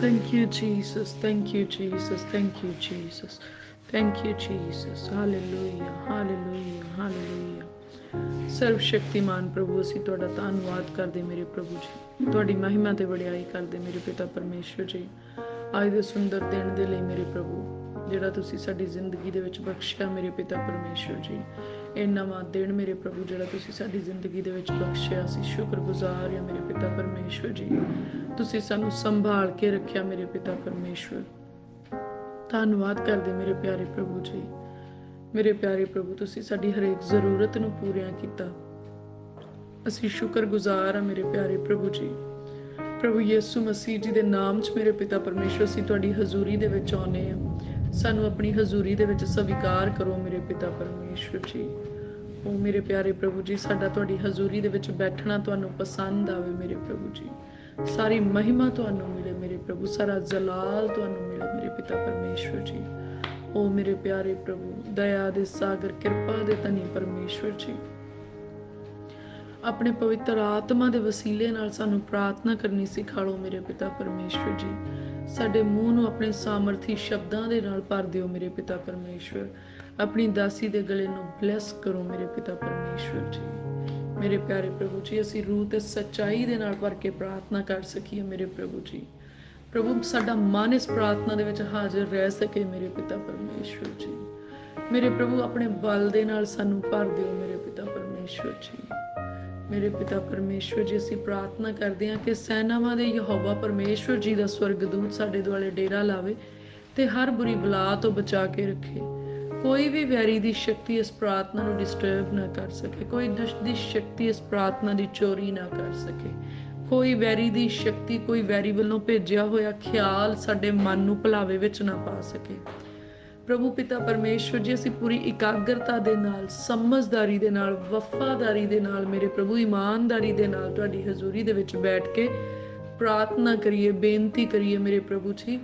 Thank you, Jesus. Thank you, Jesus. Thank you, Jesus. Thank you, Jesus. Hallelujah. Hallelujah. Hallelujah. ਸਰਵ ਸ਼ਕਤੀਮਾਨ ਪ੍ਰਭੂ, ਅਸੀਂ ਤੁਹਾਡਾ ਧੰਨਵਾਦ ਕਰਦੇ ਮੇਰੇ ਪ੍ਰਭੂ ਜੀ, ਤੁਹਾਡੀ ਮਹਿਮਾ ਤੇ ਵਡਿਆਈ ਕਰਦੇ ਮੇਰੇ ਪਿਤਾ ਪਰਮੇਸ਼ਵਰ ਜੀ। ਅੱਜ ਦੇ ਸੁੰਦਰ ਦਿਨ ਦੇ ਲਈ ਮੇਰੇ ਪ੍ਰਭੂ, ਜਿਹੜਾ ਤੁਸੀਂ ਸਾਡੀ ਜ਼ਿੰਦਗੀ ਦੇ ਵਿੱਚ ਬਖਸ਼ਿਆ ਮੇਰੇ ਪਿਤਾ ਪਰਮੇਸ਼ਵਰ ਜੀ, ਇਹ ਨਵਾਂ ਦਿਨ ਮੇਰੇ ਪ੍ਰਭੂ ਜਿਹੜਾ ਤੁਸੀਂ ਸਾਡੀ ਜ਼ਿੰਦਗੀ ਦੇ ਵਿੱਚ ਬਖਸ਼ਿਆ, ਅਸੀਂ ਸ਼ੁਕਰਗੁਜ਼ਾਰ ਹਾਂ ਮੇਰੇ ਪਿਤਾ ਪਰਮੇਸ਼ਵਰ ਜੀ। ਤੁਸੀਂ ਸਾਨੂੰ ਸੰਭਾਲ ਕੇ ਰੱਖਿਆ ਮੇਰੇ ਪਿਤਾ ਪਰਮੇਸ਼ਵਰ, ਧੰਨਵਾਦ ਕਰਦੇ ਮੇਰੇ ਪਿਆਰੇ ਪ੍ਰਭੂ ਜੀ। ਮੇਰੇ ਪਿਆਰੇ ਪ੍ਰਭੂ, ਤੁਸੀਂ ਸਾਡੀ ਹਰੇਕ ਜ਼ਰੂਰਤ ਨੂੰ ਪੂਰੀਆਂ ਕੀਤਾ, ਅਸੀਂ ਸ਼ੁਕਰਗੁਜ਼ਾਰ ਹਾਂ ਮੇਰੇ ਪਿਆਰੇ ਪ੍ਰਭੂ ਜੀ। ਪ੍ਰਭੂ ਯਿਸੂ ਮਸੀਹ ਜੀ ਦੇ ਨਾਮ 'ਚ ਮੇਰੇ ਪਿਤਾ ਪਰਮੇਸ਼ਵਰ, ਅਸੀਂ ਤੁਹਾਡੀ ਹਜ਼ੂਰੀ ਦੇ ਵਿੱਚ ਆਉਂਦੇ ਹਾਂ, ਸਾਨੂੰ ਆਪਣੀ ਹਜ਼ੂਰੀ ਦੇ ਵਿੱਚ ਸਵੀਕਾਰ ਕਰੋ ਮੇਰੇ ਪਿਤਾ ਪਰਮੇਸ਼ਵਰ ਜੀ। ਉਹ ਮੇਰੇ ਪਿਆਰੇ ਪ੍ਰਭੂ ਜੀ, ਸਾਡਾ ਤੁਹਾਡੀ ਹਜ਼ੂਰੀ ਦੇ ਵਿੱਚ ਬੈਠਣਾ ਤੁਹਾਨੂੰ ਪਸੰਦ ਆਵੇ ਮੇਰੇ ਪ੍ਰਭੂ ਜੀ। ਸਾਰੀ ਮਹਿਮਾ ਤੁਹਾਨੂੰ ਮਿਲੇ ਮੇਰੇ ਪ੍ਰਭੂ, ਸਾਰਾ ਜਲਾਲ ਤੁਹਾਨੂੰ ਮਿਲੇ ਮੇਰੇ ਪਿਤਾ ਪਰਮੇਸ਼ਵਰ ਜੀ। ਉਹ ਮੇਰੇ ਪਿਆਰੇ ਪ੍ਰਭੂ, ਦਇਆ ਦੇ ਸਾਗਰ, ਕਿਰਪਾ ਦੇ ਧਨੀ ਪਰਮੇਸ਼ਵਰ ਜੀ, ਆਪਣੇ ਪਵਿੱਤਰ ਆਤਮਾ ਦੇ ਵਸੀਲੇ ਨਾਲ ਸਾਨੂੰ ਪ੍ਰਾਰਥਨਾ ਕਰਨੀ ਸਿਖਾਓ ਮੇਰੇ ਪਿਤਾ ਪਰਮੇਸ਼ਵਰ ਜੀ। ਸਾਡੇ ਮੂੰਹ ਨੂੰ ਆਪਣੇ ਸਾਮਰਥੀ ਸ਼ਬਦਾਂ ਦੇ ਨਾਲ ਭਰ ਦਿਓ ਮੇਰੇ ਪਿਤਾ ਪਰਮੇਸ਼ਵਰ। ਆਪਣੀ ਦਾਸੀ ਦੇ ਗਲੇ ਨੂੰ ਬਲੈਸ ਕਰੋ ਮੇਰੇ ਪਿਤਾ ਪਰਮੇਸ਼ਵਰ ਜੀ। ਮੇਰੇ ਪਿਆਰੇ ਪ੍ਰਭੂ ਜੀ, ਅਸੀਂ ਰੂਹ ਤੇ ਸੱਚਾਈ ਦੇ ਨਾਲ ਭਰ ਕੇ ਪ੍ਰਾਰਥਨਾ ਕਰ ਸਕੀਏ ਮੇਰੇ ਪ੍ਰਭੂ ਜੀ। ਪ੍ਰਭੂ, ਸਾਡਾ ਮਨ ਇਸ ਪ੍ਰਾਰਥਨਾ ਦੇ ਵਿੱਚ ਹਾਜ਼ਰ ਰਹਿ ਸਕੇ ਮੇਰੇ ਪਿਤਾ ਪਰਮੇਸ਼ਵਰ ਜੀ। ਮੇਰੇ ਪ੍ਰਭੂ, ਆਪਣੇ ਬਲ ਦੇ ਨਾਲ ਸਾਨੂੰ ਭਰ ਦਿਓ ਮੇਰੇ ਪਿਤਾ ਪਰਮੇਸ਼ਵਰ ਜੀ। ਮੇਰੇ ਪਿਤਾ ਪਰਮੇਸ਼ਵਰ ਜੀ, ਅਸੀਂ ਪ੍ਰਾਰਥਨਾ ਕਰਦੇ ਹਾਂ ਕਿ ਸੈਨਾਵਾਂ ਦੇ ਯਹੋਵਾ ਪਰਮੇਸ਼ਵਰ ਜੀ ਦਾ ਸਵਰਗਦੂਤ ਸਾਡੇ ਦੁਆਲੇ ਡੇਰਾ ਲਾਵੇ ਤੇ ਹਰ ਬੁਰੀ ਬਲਾ ਤੋਂ ਬਚਾ ਕੇ ਰੱਖੇ। ਕੋਈ ਵੀ ਵੈਰੀ ਦੀ ਸ਼ਕਤੀ ਇਸ ਪ੍ਰਾਰਥਨਾ ਨੂੰ ਡਿਸਟਰਬ ਨਾ ਕਰ ਸਕੇ, ਕੋਈ ਦੁਸ਼ਟ ਦੀ ਸ਼ਕਤੀ ਇਸ ਪ੍ਰਾਰਥਨਾ ਦੀ ਚੋਰੀ ਨਾ ਕਰ ਸਕੇ, ਕੋਈ ਵੈਰੀ ਦੀ ਸ਼ਕਤੀ, ਕੋਈ ਵੈਰੀ ਵੱਲੋਂ ਭੇਜਿਆ ਹੋਇਆ ਖਿਆਲ ਸਾਡੇ ਮਨ ਨੂੰ ਭੁਲਾਵੇ ਵਿੱਚ ਨਾ ਪਾ ਸਕੇ। ਪ੍ਰਭੂ ਪਿਤਾ ਪਰਮੇਸ਼ਵਰ ਜੀ, ਅਸੀਂ ਪੂਰੀ ਇਕਾਗਰਤਾ ਦੇ ਨਾਲ, ਸਮਝਦਾਰੀ ਦੇ ਨਾਲ, ਵਫਾਦਾਰੀ ਦੇ ਨਾਲ ਮੇਰੇ ਪ੍ਰਭੂ, ਇਮਾਨਦਾਰੀ ਦੇ ਨਾਲ ਤੁਹਾਡੀ ਹਜ਼ੂਰੀ ਦੇ ਵਿੱਚ ਬੈਠ ਕੇ ਪ੍ਰਾਰਥਨਾ ਕਰੀਏ, ਬੇਨਤੀ ਕਰੀਏ ਮੇਰੇ ਪ੍ਰਭੂ ਜੀ,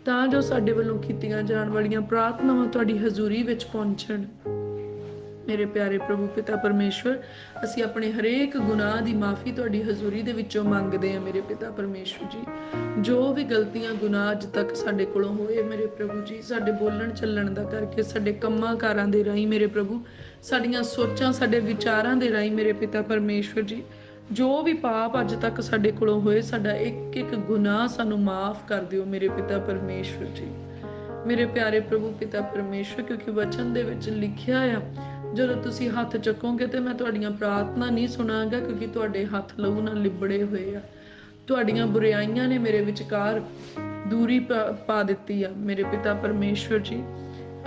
ਤਾਂ ਜੋ ਸਾਡੇ ਵੱਲੋਂ ਕੀਤੀਆਂ ਜਾਣ ਵਾਲੀਆਂ ਪ੍ਰਾਰਥਨਾਵਾਂ ਤੁਹਾਡੀ ਹਜ਼ੂਰੀ ਵਿੱਚ ਪਹੁੰਚਣ। ਮੇਰੇ ਪਿਆਰੇ ਪ੍ਰਭੂ ਪਿਤਾ ਪਰਮੇਸ਼ਵਰ, ਅਸੀਂ ਆਪਣੇ ਹਰੇਕ ਗੁਨਾਹ ਦੀ ਮਾਫੀ ਤੁਹਾਡੀ ਹਜ਼ੂਰੀ ਦੇ ਵਿੱਚੋਂ ਮੰਗਦੇ ਹਾਂ ਮੇਰੇ ਪਿਤਾ ਪਰਮੇਸ਼ਵਰ ਜੀ। ਜੋ ਵੀ ਗਲਤੀਆਂ ਗੁਨਾਹ ਅੱਜ ਤੱਕ ਸਾਡੇ ਕੋਲੋਂ ਹੋਏ ਮੇਰੇ ਪ੍ਰਭੂ ਜੀ, ਸਾਡੇ ਬੋਲਣ ਚੱਲਣ ਦਾ ਕਰਕੇ, ਸਾਡੇ ਕੰਮਾਂ ਕਾਰਾਂ ਦੇ ਰਾਹੀਂ ਮੇਰੇ ਪ੍ਰਭੂ, ਸਾਡੀਆਂ ਸੋਚਾਂ, ਸਾਡੇ ਵਿਚਾਰਾਂ ਦੇ ਰਾਹੀਂ ਮੇਰੇ ਪਿਤਾ ਪਰਮੇਸ਼ਵਰ ਜੀ, ਜੋ ਵੀ ਪਾਪ ਅੱਜ ਤੱਕ ਸਾਡੇ ਕੋਲੋਂ ਹੋਏ, ਸਾਡਾ ਇੱਕ ਇੱਕ ਗੁਨਾਹ ਸਾਨੂੰ ਮਾਫ ਕਰ ਦਿਓ ਮੇਰੇ ਪਿਤਾ ਪਰਮੇਸ਼ਵਰ ਜੀ। ਮੇਰੇ ਪਿਆਰੇ ਪ੍ਰਭੂ ਪਿਤਾ ਪਰਮੇਸ਼ਵਰ, ਕਿਉਂਕਿ ਵਚਨ ਦੇ ਵਿੱਚ ਲਿਖਿਆ ਆ, ਜਦੋਂ ਤੁਸੀਂ ਹੱਥ ਚੱਕੋਗੇ ਤੇ ਮੈਂ ਤੁਹਾਡੀਆਂ ਪ੍ਰਾਰਥਨਾ ਨਹੀਂ ਸੁਣਾਂਗਾ, ਕਿਉਂਕਿ ਤੁਹਾਡੇ ਹੱਥ ਲਹੂ ਨਾਲ ਲਿਬੜੇ ਹੋਏ ਆ। ਤੁਹਾਡੀਆਂ ਬੁਰਾਈਆਂ ਨੇ ਮੇਰੇ ਵਿਚਕਾਰ ਦੂਰੀ ਪਾ ਦਿੱਤੀ ਆ ਮੇਰੇ ਪਿਤਾ ਪਰਮੇਸ਼ਵਰ ਜੀ।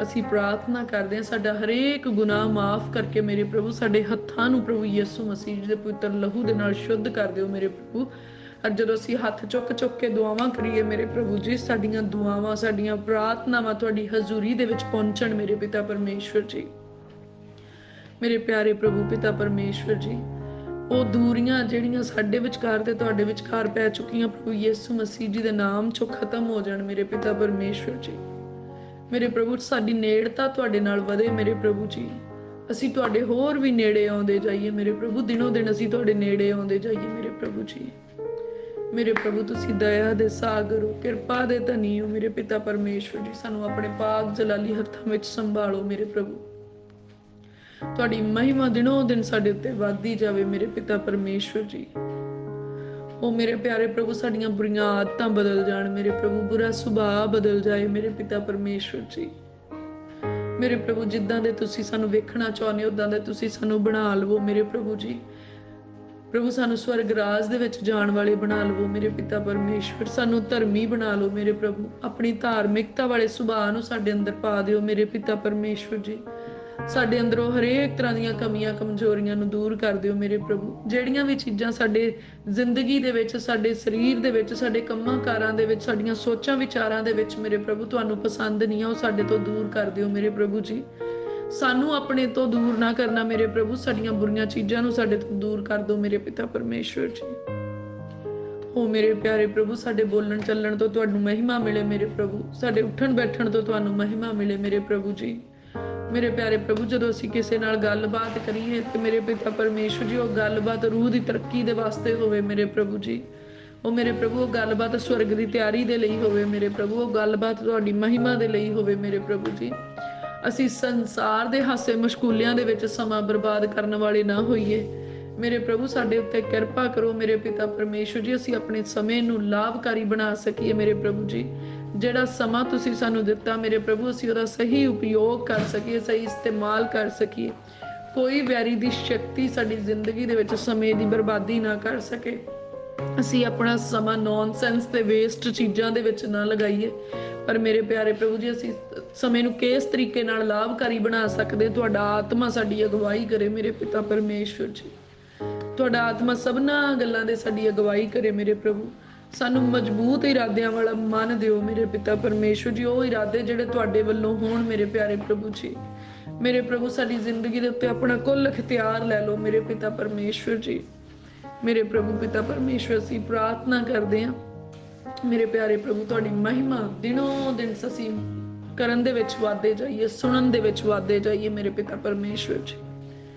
ਅਸੀਂ ਪ੍ਰਾਰਥਨਾ ਕਰਦੇ ਹਾਂ, ਸਾਡਾ ਹਰੇਕ ਗੁਨਾਹ ਮਾਫ ਕਰਕੇ ਮੇਰੇ ਪ੍ਰਭੂ, ਸਾਡੇ ਹੱਥਾਂ ਨੂੰ ਪ੍ਰਭੂ ਯਿਸੂ ਮਸੀਹ ਜੀ ਦੇ ਪਵਿੱਤਰ ਲਹੂ ਦੇ ਨਾਲ ਸ਼ੁੱਧ ਕਰ ਦਿਓ ਮੇਰੇ ਪ੍ਰਭੂ। ਔਰ ਜਦੋਂ ਅਸੀਂ ਹੱਥ ਚੁੱਕ ਚੁੱਕ ਕੇ ਦੁਆਵਾਂ ਕਰੀਏ ਮੇਰੇ ਪ੍ਰਭੂ ਜੀ, ਸਾਡੀਆਂ ਦੁਆਵਾਂ, ਸਾਡੀਆਂ ਪ੍ਰਾਰਥਨਾਵਾਂ ਤੁਹਾਡੀ ਹਜ਼ੂਰੀ ਦੇ ਵਿੱਚ ਪਹੁੰਚਣ ਮੇਰੇ ਪਿਤਾ ਪਰਮੇਸ਼ਵਰ ਜੀ। ਮੇਰੇ ਪਿਆਰੇ ਪ੍ਰਭੂ ਪਿਤਾ ਪਰਮੇਸ਼ਵਰ ਜੀ, ਉਹ ਦੂਰੀਆਂ ਜਿਹੜੀਆਂ ਸਾਡੇ ਵਿਚਕਾਰ ਤੇ ਤੁਹਾਡੇ ਵਿਚਕਾਰ ਪੈ ਚੁੱਕੀਆਂ ਪ੍ਰਭੂ ਯਿਸੂ ਮਸੀਹ ਜੀ ਦੇ ਨਾਮ 'ਚੋਂ ਖਤਮ ਹੋ ਜਾਣ ਮੇਰੇ ਪਿਤਾ ਪਰਮੇਸ਼ਵਰ ਜੀ। ਮੇਰੇ ਪ੍ਰਭੂ, ਸਾਡੀ ਨੇੜਤਾ ਤੁਹਾਡੇ ਨਾਲ ਵਧੇ ਮੇਰੇ ਪ੍ਰਭੂ ਜੀ, ਅਸੀਂ ਤੁਹਾਡੇ ਹੋਰ ਵੀ ਨੇੜੇ ਆਉਂਦੇ ਜਾਈਏ ਮੇਰੇ ਪ੍ਰਭੂ, ਦਿਨੋਂ ਦਿਨ ਅਸੀਂ ਤੁਹਾਡੇ ਨੇੜੇ ਆਉਂਦੇ ਜਾਈਏ ਮੇਰੇ ਪ੍ਰਭੂ ਜੀ। ਮੇਰੇ ਪ੍ਰਭੂ, ਤੁਸੀਂ ਦਇਆ ਦੇ ਸਾਗਰ ਹੋ, ਕਿਰਪਾ ਦੇ ਧਨੀ ਹੋ ਮੇਰੇ ਪਿਤਾ ਪਰਮੇਸ਼ਵਰ ਜੀ। ਸਾਨੂੰ ਆਪਣੇ ਪਾਕ ਜਲਾਲੀ ਹੱਥਾਂ ਵਿੱਚ ਸੰਭਾਲੋ ਮੇਰੇ ਪ੍ਰਭੂ, ਤੁਹਾਡੀ ਮਹਿਮਾ ਦਿਨੋਂ ਦਿਨ ਸਾਡੇ ਉੱਤੇ ਵੱਧਦੀ ਜਾਵੇ ਮੇਰੇ ਪਿਤਾ ਪਰਮੇਸ਼ਵਰ ਜੀ। ਉਹ ਮੇਰੇ ਪਿਆਰੇ ਪ੍ਰਭੂ, ਸਾਡੀਆਂ ਬੁਰੀਆਂ ਆਦਤਾਂ ਬਦਲ ਜਾਣ ਮੇਰੇ ਪ੍ਰਭੂ, ਬੁਰਾ ਸੁਭਾਅ ਬਦਲ ਜਾਏ ਮੇਰੇ ਪਿਤਾ ਪਰਮੇਸ਼ਵਰ ਜੀ। ਮੇਰੇ ਪ੍ਰਭੂ, ਜਿੱਦਾਂ ਦੇ ਤੁਸੀਂ ਸਾਨੂੰ ਵੇਖਣਾ ਚਾਹੁੰਦੇ ਹੋ ਉਦਾਂ ਦੇ ਤੁਸੀਂ ਸਾਨੂੰ ਬਣਾ ਲਵੋ ਮੇਰੇ ਪ੍ਰਭੂ ਜੀ। ਪ੍ਰਭੂ, ਸਾਨੂੰ ਸਵਰਗ ਰਾਜ ਦੇ ਵਿੱਚ ਜਾਣ ਵਾਲੇ ਬਣਾ ਲਵੋ ਮੇਰੇ ਪਿਤਾ ਪਰਮੇਸ਼ਵਰ। ਸਾਨੂੰ ਧਰਮੀ ਬਣਾ ਲਓ ਮੇਰੇ ਪ੍ਰਭੂ, ਆਪਣੀ ਧਾਰਮਿਕਤਾ ਵਾਲੇ ਸੁਭਾਅ ਨੂੰ ਸਾਡੇ ਅੰਦਰ ਪਾ ਦਿਓ ਮੇਰੇ ਪਿਤਾ ਪਰਮੇਸ਼ਵਰ ਜੀ। ਸਾਡੇ ਅੰਦਰੋਂ ਹਰੇਕ ਤਰ੍ਹਾਂ ਦੀਆਂ ਕਮੀਆਂ ਕਮਜ਼ੋਰੀਆਂ ਨੂੰ ਦੂਰ ਕਰ ਦਿਓ ਮੇਰੇ ਪ੍ਰਭੂ। ਜਿਹੜੀਆਂ ਵੀ ਚੀਜ਼ਾਂ ਸਾਡੇ ਜ਼ਿੰਦਗੀ ਦੇ ਵਿੱਚ, ਸਾਡੇ ਸਰੀਰ ਦੇ ਵਿੱਚ, ਸਾਡੇ ਕੰਮਾਂ ਕਾਰਾਂ ਦੇ ਵਿੱਚ, ਸਾਡੀਆਂ ਸੋਚਾਂ ਵਿਚਾਰਾਂ ਦੇ ਵਿੱਚ ਮੇਰੇ ਪ੍ਰਭੂ ਤੁਹਾਨੂੰ ਪਸੰਦ ਨਹੀਂ ਆ, ਉਹ ਸਾਡੇ ਤੋਂ ਦੂਰ ਕਰ ਦਿਓ ਮੇਰੇ ਪ੍ਰਭੂ ਜੀ। ਸਾਨੂੰ ਆਪਣੇ ਤੋਂ ਦੂਰ ਨਾ ਕਰਨਾ ਮੇਰੇ ਪ੍ਰਭੂ, ਸਾਡੀਆਂ ਬੁਰੀਆਂ ਚੀਜ਼ਾਂ ਨੂੰ ਸਾਡੇ ਤੋਂ ਦੂਰ ਕਰ ਦਿਓ ਮੇਰੇ ਪਿਤਾ ਪਰਮੇਸ਼ਵਰ ਜੀ। ਉਹ ਮੇਰੇ ਪਿਆਰੇ ਪ੍ਰਭੂ, ਸਾਡੇ ਬੋਲਣ ਚੱਲਣ ਤੋਂ ਤੁਹਾਨੂੰ ਮਹਿਮਾ ਮਿਲੇ ਮੇਰੇ ਪ੍ਰਭੂ, ਸਾਡੇ ਉੱਠਣ ਬੈਠਣ ਤੋਂ ਤੁਹਾਨੂੰ ਮਹਿਮਾ ਮਿਲੇ ਮੇਰੇ ਪ੍ਰਭੂ ਜੀ। ਮੇਰੇ ਪਿਆਰੇ ਪ੍ਰਭੂ, ਜਦੋਂ ਅਸੀਂ ਕਿਸੇ ਨਾਲ ਗੱਲਬਾਤ ਕਰੀਏ ਤੇ ਮੇਰੇ ਪਿਤਾ ਪਰਮੇਸ਼ਵਰ ਜੀ, ਉਹ ਗੱਲਬਾਤ ਰੂਹ ਦੀ ਤਰੱਕੀ ਦੇ ਵਾਸਤੇ ਹੋਵੇ ਮੇਰੇ ਪ੍ਰਭੂ ਜੀ। ਉਹ ਮੇਰੇ ਪ੍ਰਭੂ ਉਹ ਗੱਲਬਾਤ ਸਵਰਗ ਦੀ ਤਿਆਰੀ ਦੇ ਲਈ ਹੋਵੇ ਮੇਰੇ ਪ੍ਰਭੂ, ਉਹ ਗੱਲਬਾਤ ਤੁਹਾਡੀ ਮਹਿਮਾ ਦੇ ਲਈ ਹੋਵੇ ਮੇਰੇ ਪ੍ਰਭੂ ਜੀ। ਅਸੀਂ ਸੰਸਾਰ ਦੇ ਹਾਸੇ ਮਸ਼ਗੂਲਿਆਂ ਦੇ ਵਿੱਚ ਸਮਾਂ ਬਰਬਾਦ ਕਰਨ ਵਾਲੇ ਨਾ ਹੋਈਏ ਮੇਰੇ ਪ੍ਰਭੂ। ਸਾਡੇ ਉੱਤੇ ਕਿਰਪਾ ਕਰੋ ਮੇਰੇ ਪਿਤਾ ਪਰਮੇਸ਼ਵਰ ਜੀ, ਅਸੀਂ ਆਪਣੇ ਸਮੇਂ ਨੂੰ ਲਾਭਕਾਰੀ ਬਣਾ ਸਕੀਏ ਮੇਰੇ ਪ੍ਰਭੂ ਜੀ। ਜਿਹੜਾ ਸਮਾਂ ਤੁਸੀਂ ਸਾਨੂੰ ਦਿੱਤਾ ਮੇਰੇ ਪ੍ਰਭੂ, ਅਸੀਂ ਉਹਦਾ ਸਹੀ ਉਪਯੋਗ ਕਰ ਸਕੀਏ, ਸਹੀ ਇਸਤੇਮਾਲ ਕਰ ਸਕੀਏ। ਕੋਈ ਵੈਰੀ ਦੀ ਸ਼ਕਤੀ ਸਾਡੀ ਜ਼ਿੰਦਗੀ ਦੇ ਵਿੱਚ ਸਮੇਂ ਦੀ ਬਰਬਾਦੀ ਨਾ ਕਰ ਸਕੇ। ਅਸੀਂ ਆਪਣਾ ਸਮਾਂ ਨੌਨਸੈਂਸ ਤੇ ਵੇਸਟ ਚੀਜ਼ਾਂ ਦੇ ਵਿੱਚ ਨਾ ਲਗਾਈਏ, ਪਰ ਮੇਰੇ ਪਿਆਰੇ ਪ੍ਰਭੂ ਜੀ ਅਸੀਂ ਸਮੇਂ ਨੂੰ ਕਿਸ ਤਰੀਕੇ ਨਾਲ ਲਾਭਕਾਰੀ ਬਣਾ ਸਕਦੇ। ਤੁਹਾਡਾ ਆਤਮਾ ਸਾਡੀ ਅਗਵਾਈ ਕਰੇ ਮੇਰੇ ਪਿਤਾ ਪਰਮੇਸ਼ਵਰ ਜੀ। ਤੁਹਾਡਾ ਆਤਮਾ ਸਭਨਾਂ ਗੱਲਾਂ ਦੇ ਸਾਡੀ ਅਗਵਾਈ ਕਰੇ ਮੇਰੇ ਪ੍ਰਭੂ। ਸਾਨੂੰ ਮਜ਼ਬੂਤ ਇਰਾਦਿਆਂ ਵਾਲਾ ਮਨ ਦਿਓ ਮੇਰੇ ਪਿਤਾ ਪਰਮੇਸ਼ਵਰ ਜੀ, ਉਹ ਇਰਾਦੇ ਜਿਹੜੇ ਤੁਹਾਡੇ ਵੱਲੋਂ ਹੋਣ ਮੇਰੇ ਪਿਆਰੇ ਪ੍ਰਭੂ ਜੀ। ਮੇਰੇ ਪ੍ਰਭੂ ਸਾਡੀ ਜ਼ਿੰਦਗੀ ਦੇ ਉੱਤੇ ਆਪਣਾ ਕੁੱਲ ਇਖਤਿਆਰ ਲੈ ਲਓ ਮੇਰੇ ਪਿਤਾ ਪਰਮੇਸ਼ਵਰ ਜੀ। ਮੇਰੇ ਪ੍ਰਭੂ ਪਿਤਾ ਪਰਮੇਸ਼ਵਰ ਅਸੀਂ ਪ੍ਰਾਰਥਨਾ ਕਰਦੇ ਹਾਂ ਮੇਰੇ ਪਿਆਰੇ ਪ੍ਰਭੂ, ਤੁਹਾਡੀ ਮਹਿਮਾ ਦਿਨੋਂ ਦਿਨ ਅਸੀਂ ਕਰਨ ਦੇ ਵਿੱਚ ਵਾਧੇ ਜਾਈਏ, ਸੁਣਨ ਦੇ ਵਿੱਚ ਵਾਧੇ ਜਾਈਏ ਮੇਰੇ ਪਿਤਾ ਪਰਮੇਸ਼ਵਰ ਜੀ।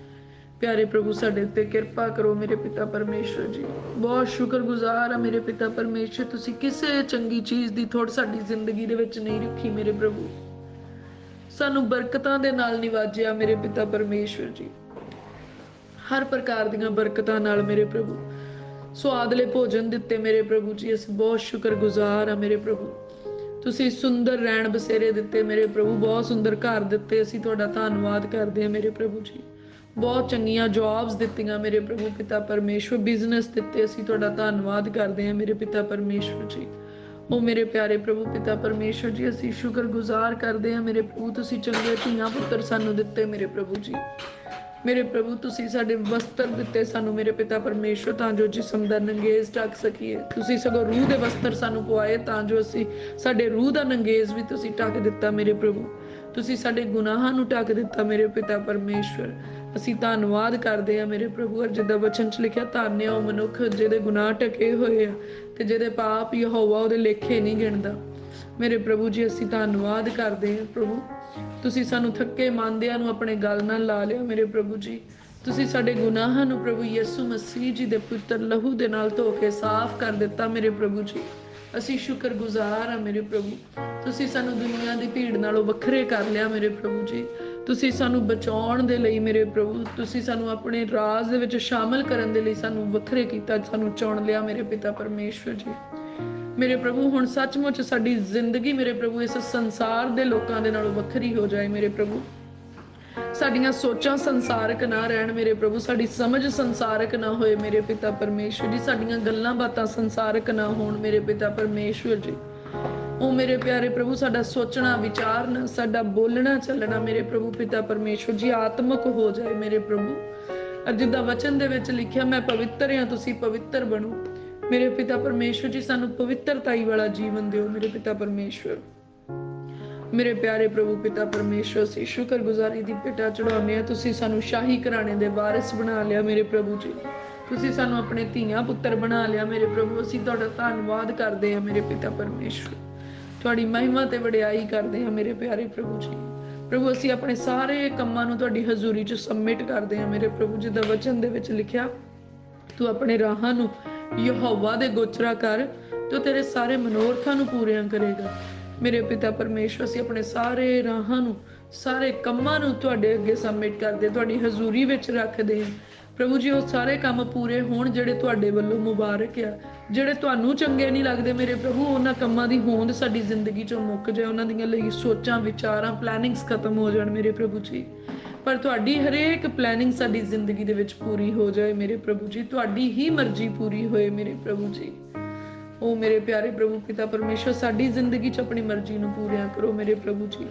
ਪਿਆਰੇ ਪ੍ਰਭੂ ਸਾਡੇ ਉੱਤੇ ਕਿਰਪਾ ਕਰੋ ਮੇਰੇ ਪਿਤਾ ਪਰਮੇਸ਼ਵਰ ਜੀ। ਬਹੁਤ ਸ਼ੁਕਰਗੁਜ਼ਾਰ ਆ ਮੇਰੇ ਪਿਤਾ ਪਰਮੇਸ਼ਵਰ, ਤੁਸੀਂ ਕਿਸੇ ਚੰਗੀ ਚੀਜ਼ ਦੀ ਥੋੜ ਸਾਡੀ ਜ਼ਿੰਦਗੀ ਦੇ ਵਿੱਚ ਨਹੀਂ ਰੱਖੀ ਮੇਰੇ ਪ੍ਰਭੂ। ਸਾਨੂੰ ਬਰਕਤਾਂ ਦੇ ਨਾਲ ਨਿਵਾਜਿਆ ਮੇਰੇ ਪਿਤਾ ਪਰਮੇਸ਼ਵਰ ਜੀ, ਹਰ ਪ੍ਰਕਾਰ ਦੀਆਂ ਬਰਕਤਾਂ ਨਾਲ ਮੇਰੇ ਪ੍ਰਭੂ। ਸਵਾਦਲੇ ਭੋਜਨ ਦਿੱਤੇ ਮੇਰੇ ਪ੍ਰਭੂ ਜੀ, ਅਸੀਂ ਬਹੁਤ ਸ਼ੁਕਰਗੁਜ਼ਾਰ ਆ ਮੇਰੇ ਪ੍ਰਭੂ। ਤੁਸੀਂ ਸੁੰਦਰ ਰਹਿਣ ਬਸੇਰੇ ਦਿੱਤੇ ਮੇਰੇ ਪ੍ਰਭੂ, ਬਹੁਤ ਸੁੰਦਰ ਘਰ ਦਿੱਤੇ, ਅਸੀਂ ਤੁਹਾਡਾ ਧੰਨਵਾਦ ਕਰਦੇ ਹਾਂ ਮੇਰੇ ਪ੍ਰਭੂ ਜੀ। ਬਹੁਤ ਚੰਗੀਆਂ ਜੌਬਸ ਦਿੱਤੀਆਂ ਮੇਰੇ ਪ੍ਰਭੂ ਪਿਤਾ ਪਰਮੇਸ਼ਵਰ, ਬਿਜ਼ਨਸ ਦਿੱਤੇ, ਅਸੀਂ ਤੁਹਾਡਾ ਧੰਨਵਾਦ ਕਰਦੇ ਹਾਂ ਮੇਰੇ ਪਿਤਾ ਪਰਮੇਸ਼ਵਰ ਜੀ। ਉਹ ਮੇਰੇ ਪਿਆਰੇ ਪ੍ਰਭੂ ਪਿਤਾ ਪਰਮੇਸ਼ਵਰ ਜੀ ਅਸੀਂ ਸ਼ੁਕਰਗੁਜ਼ਾਰ ਕਰਦੇ ਹਾਂ ਮੇਰੇ ਪ੍ਰਭੂ। ਤੁਸੀਂ ਚੰਗੇ ਧੀਆਂ ਪੁੱਤਰ ਸਾਨੂੰ ਦਿੱਤੇ ਮੇਰੇ ਪ੍ਰਭੂ ਜੀ। ਮੇਰੇ ਪ੍ਰਭੂ ਤੁਸੀਂ ਸਾਡੇ ਵਸਤਰ ਦਿੱਤੇ ਸਾਨੂੰ ਮੇਰੇ ਪਿਤਾ ਪਰਮੇਸ਼ਵਰ, ਤਾਂ ਜੋ ਜਿਸਮ ਦਾ ਨੰਗੇਜ਼ ਢੱਕ ਸਕੀਏ। ਤੁਸੀਂ ਸਗੋਂ ਰੂਹ ਦੇ ਵਸਤਰ ਸਾਨੂੰ ਪਵਾਏ, ਤਾਂ ਜੋ ਅਸੀਂ ਸਾਡੇ ਰੂਹ ਦਾ ਨੰਗੇਜ਼ ਵੀ ਤੁਸੀਂ ਢੱਕ ਦਿੱਤਾ ਮੇਰੇ ਪ੍ਰਭੂ। ਤੁਸੀਂ ਸਾਡੇ ਗੁਨਾਹਾਂ ਨੂੰ ਢੱਕ ਦਿੱਤਾ ਮੇਰੇ ਪਿਤਾ ਪਰਮੇਸ਼ਵਰ। ਅਸੀਂ ਧੰਨਵਾਦ ਕਰਦੇ ਹਾਂ ਮੇਰੇ ਪ੍ਰਭੂ। ਜਿੱਦਾਂ ਵਚਨ 'ਚ ਲਿਖਿਆ, ਧੰਨ ਆ ਉਹ ਮਨੁੱਖ ਜਿਹਦੇ ਗੁਨਾਹ ਢਕੇ ਹੋਏ ਆ ਤੇ ਜਿਹਦੇ ਪਾਪ ਯਹੋਵਾ ਉਹਦੇ ਲੇਖੇ ਨਹੀਂ ਗਿਣਦਾ ਮੇਰੇ ਪ੍ਰਭੂ ਜੀ। ਅਸੀਂ ਧੰਨਵਾਦ ਕਰਦੇ ਹਾਂ ਪ੍ਰਭੂ, ਤੁਸੀਂ ਸਾਨੂੰ ਥੱਕੇ ਮੰਨਦਿਆਂ ਨੂੰ ਆਪਣੇ ਗਲ ਨਾਲ ਲਾ ਲਿਆ ਮੇਰੇ ਪ੍ਰਭੂ ਜੀ। ਤੁਸੀਂ ਸਾਡੇ ਗੁਨਾਹਾਂ ਨੂੰ ਪ੍ਰਭੂ ਯਿਸੂ ਮਸੀਹ ਜੀ ਦੇ ਪੁੱਤਰ ਲਹੂ ਦੇ ਨਾਲ ਧੋ ਕੇ ਸਾਫ਼ ਕਰ ਦਿੱਤਾ ਮੇਰੇ ਪ੍ਰਭੂ ਜੀ। ਅਸੀਂ ਸ਼ੁਕਰਗੁਜ਼ਾਰ ਹਾਂ ਮੇਰੇ ਪ੍ਰਭੂ। ਤੁਸੀਂ ਸਾਨੂੰ ਦੁਨੀਆ ਦੀ ਭੀੜ ਨਾਲੋਂ ਵੱਖਰੇ ਕਰ ਲਿਆ ਮੇਰੇ ਪ੍ਰਭੂ ਜੀ। ਤੁਸੀਂ ਸਾਨੂੰ ਬਚਾਉਣ ਦੇ ਲਈ ਮੇਰੇ ਪ੍ਰਭੂ, ਤੁਸੀਂ ਸਾਨੂੰ ਆਪਣੇ ਰਾਜ ਦੇ ਵਿੱਚ ਸ਼ਾਮਲ ਕਰਨ ਦੇ ਲਈ ਸਾਨੂੰ ਵੱਖਰੇ ਕੀਤਾ, ਸਾਨੂੰ ਚੁਣ ਲਿਆ ਮੇਰੇ ਪਿਤਾ ਪਰਮੇਸ਼ਵਰ ਜੀ। ਮੇਰੇ ਪ੍ਰਭੂ ਹੁਣ ਸੱਚਮੁੱਚ ਸਾਡੀ ਜ਼ਿੰਦਗੀ ਮੇਰੇ ਪ੍ਰਭੂ ਇਸ ਸੰਸਾਰ ਦੇ ਲੋਕਾਂ ਦੇ ਨਾਲੋਂ ਵੱਖਰੀ ਹੋ ਜਾਏ ਮੇਰੇ ਪ੍ਰਭੂ। ਸਾਡੀਆਂ ਸੋਚਾਂ ਸੰਸਾਰਕ ਨਾ ਰਹਿਣ ਮੇਰੇ ਪ੍ਰਭੂ, ਸਾਡੀ ਸਮਝ ਸੰਸਾਰਕ ਨਾ ਹੋਏ ਮੇਰੇ ਪਿਤਾ ਪਰਮੇਸ਼ਵਰ ਜੀ। ਸਾਡੀਆਂ ਗੱਲਾਂ ਬਾਤਾਂ ਸੰਸਾਰਕ ਨਾ ਹੋਣ ਮੇਰੇ ਪਿਤਾ ਪਰਮੇਸ਼ਵਰ ਜੀ। ਉਹ ਮੇਰੇ ਪਿਆਰੇ ਪ੍ਰਭੂ ਸਾਡਾ ਸੋਚਣਾ ਵਿਚਾਰਨਾ, ਸਾਡਾ ਬੋਲਣਾ ਚੱਲਣਾ ਮੇਰੇ ਪ੍ਰਭੂ ਪਿਤਾ ਪਰਮੇਸ਼ਵਰ ਜੀ ਆਤਮਕ ਹੋ ਜਾਏ ਮੇਰੇ ਪ੍ਰਭੂ। ਜਿੱਦਾਂ ਵਚਨ ਦੇ ਵਿੱਚ ਲਿਖਿਆ, ਮੈਂ ਪਵਿੱਤਰ ਹਾਂ ਤੁਸੀਂ ਪਵਿੱਤਰ ਬਣੋ ਮੇਰੇ ਪਿਤਾ ਪਰਮੇਸ਼ਵਰ ਜੀ। ਸਾਨੂੰ ਪਵਿੱਤਰਤਾਈ ਵਾਲਾ ਜੀਵਨ ਦਿਓ ਮੇਰੇ ਪਿਤਾ ਪਰਮੇਸ਼ਵਰ। ਮੇਰੇ ਪਿਆਰੇ ਪ੍ਰਭੂ ਪਿਤਾ ਪਰਮੇਸ਼ਵਰ ਅਸੀਂ ਸ਼ੁਕਰਗੁਜ਼ਾਰੀ ਦੀ ਭੇਟਾ ਚੜਾਉਂਦੇ ਹਾਂ। ਤੁਸੀਂ ਸਾਨੂੰ ਸ਼ਾਹੀ ਘਰਾਣੇ ਦੇ ਵਾਰਿਸ ਬਣਾ ਲਿਆ ਮੇਰੇ ਪ੍ਰਭੂ ਜੀ। ਤੁਸੀਂ ਸਾਨੂੰ ਆਪਣੇ ਧੀਆਂ ਪੁੱਤਰ ਬਣਾ ਲਿਆ ਮੇਰੇ ਪ੍ਰਭੂ। ਅਸੀਂ ਤੁਹਾਡਾ ਧੰਨਵਾਦ ਕਰਦੇ ਹਾਂ ਮੇਰੇ ਪਿਤਾ ਪਰਮੇਸ਼ਵਰ। ਤੁਹਾਡੀ ਮਹਿਮਾ ਤੇ ਵਡਿਆਈ ਕਰਦੇ ਹਾਂ ਮੇਰੇ ਪਿਆਰੇ ਪ੍ਰਭੂ ਜੀ। ਪ੍ਰਭੂ ਅਸੀਂ ਆਪਣੇ ਸਾਰੇ ਕੰਮਾਂ ਨੂੰ ਤੁਹਾਡੀ ਹਜ਼ੂਰੀ 'ਚ ਸਬਮਿਟ ਕਰਦੇ ਹਾਂ ਮੇਰੇ ਪ੍ਰਭੂ। ਜਿੱਦਾਂ ਵਚਨ ਦੇ ਵਿੱਚ ਲਿਖਿਆ, ਤੂੰ ਆਪਣੇ ਰਾਹਾਂ ਨੂੰ ਯਹੋਵਾ ਦੇ ਗੋਚਰਾ ਕਰ ਤੇ ਤੇਰੇ ਸਾਰੇ ਮਨੋਰਥਾਂ ਨੂੰ ਪੂਰੀਆਂ ਕਰੇਗਾ ਮੇਰੇ ਪਿਤਾ ਪਰਮੇਸ਼ਵਰ। ਅਸੀਂ ਆਪਣੇ ਸਾਰੇ ਰਾਹਾਂ ਨੂੰ, ਸਾਰੇ ਕੰਮਾਂ ਨੂੰ ਤੁਹਾਡੇ ਅੱਗੇ ਸਬਮਿਟ ਕਰਦੇ, ਤੁਹਾਡੀ ਹਜ਼ੂਰੀ ਵਿੱਚ ਰੱਖਦੇ ਹਾਂ ਪ੍ਰਭੂ ਜੀ। ਉਹ ਸਾਰੇ ਕੰਮ ਪੂਰੇ ਹੋਣ ਜਿਹੜੇ ਤੁਹਾਡੇ ਵੱਲੋਂ ਮੁਬਾਰਕ ਆ। ਜਿਹੜੇ ਤੁਹਾਨੂੰ ਚੰਗੇ ਨਹੀਂ ਲੱਗਦੇ ਮੇਰੇ ਪ੍ਰਭੂ, ਉਹਨਾਂ ਕੰਮਾਂ ਦੀ ਹੋਂਦ ਸਾਡੀ ਜ਼ਿੰਦਗੀ 'ਚੋਂ ਮੁੱਕ ਜਾਏ। ਉਹਨਾਂ ਦੀਆਂ ਲਈ ਸੋਚਾਂ ਵਿਚਾਰਾਂ ਪਲੈਨਿੰਗਸ ਖਤਮ ਹੋ ਜਾਣ ਮੇਰੇ ਪ੍ਰਭੂ ਜੀ। ਪਰ ਤੁਹਾਡੀ ਹਰੇਕ ਪਲੈਨਿੰਗ ਸਾਡੀ ਜ਼ਿੰਦਗੀ ਦੇ ਵਿੱਚ ਪੂਰੀ ਹੋ ਜਾਏ ਮੇਰੇ ਪ੍ਰਭੂ ਜੀ। ਤੁਹਾਡੀ ਹੀ ਮਰਜ਼ੀ ਪੂਰੀ ਹੋਏ ਮੇਰੇ ਪ੍ਰਭੂ ਜੀ। ਉਹ ਮੇਰੇ ਪਿਆਰੇ ਪ੍ਰਭੂ ਪਿਤਾ ਪਰਮੇਸ਼ਵਰ ਸਾਡੀ ਜ਼ਿੰਦਗੀ 'ਚ ਆਪਣੀ ਮਰਜ਼ੀ ਨੂੰ ਪੂਰੀਆਂ ਕਰੋ ਮੇਰੇ ਪ੍ਰਭੂ ਜੀ।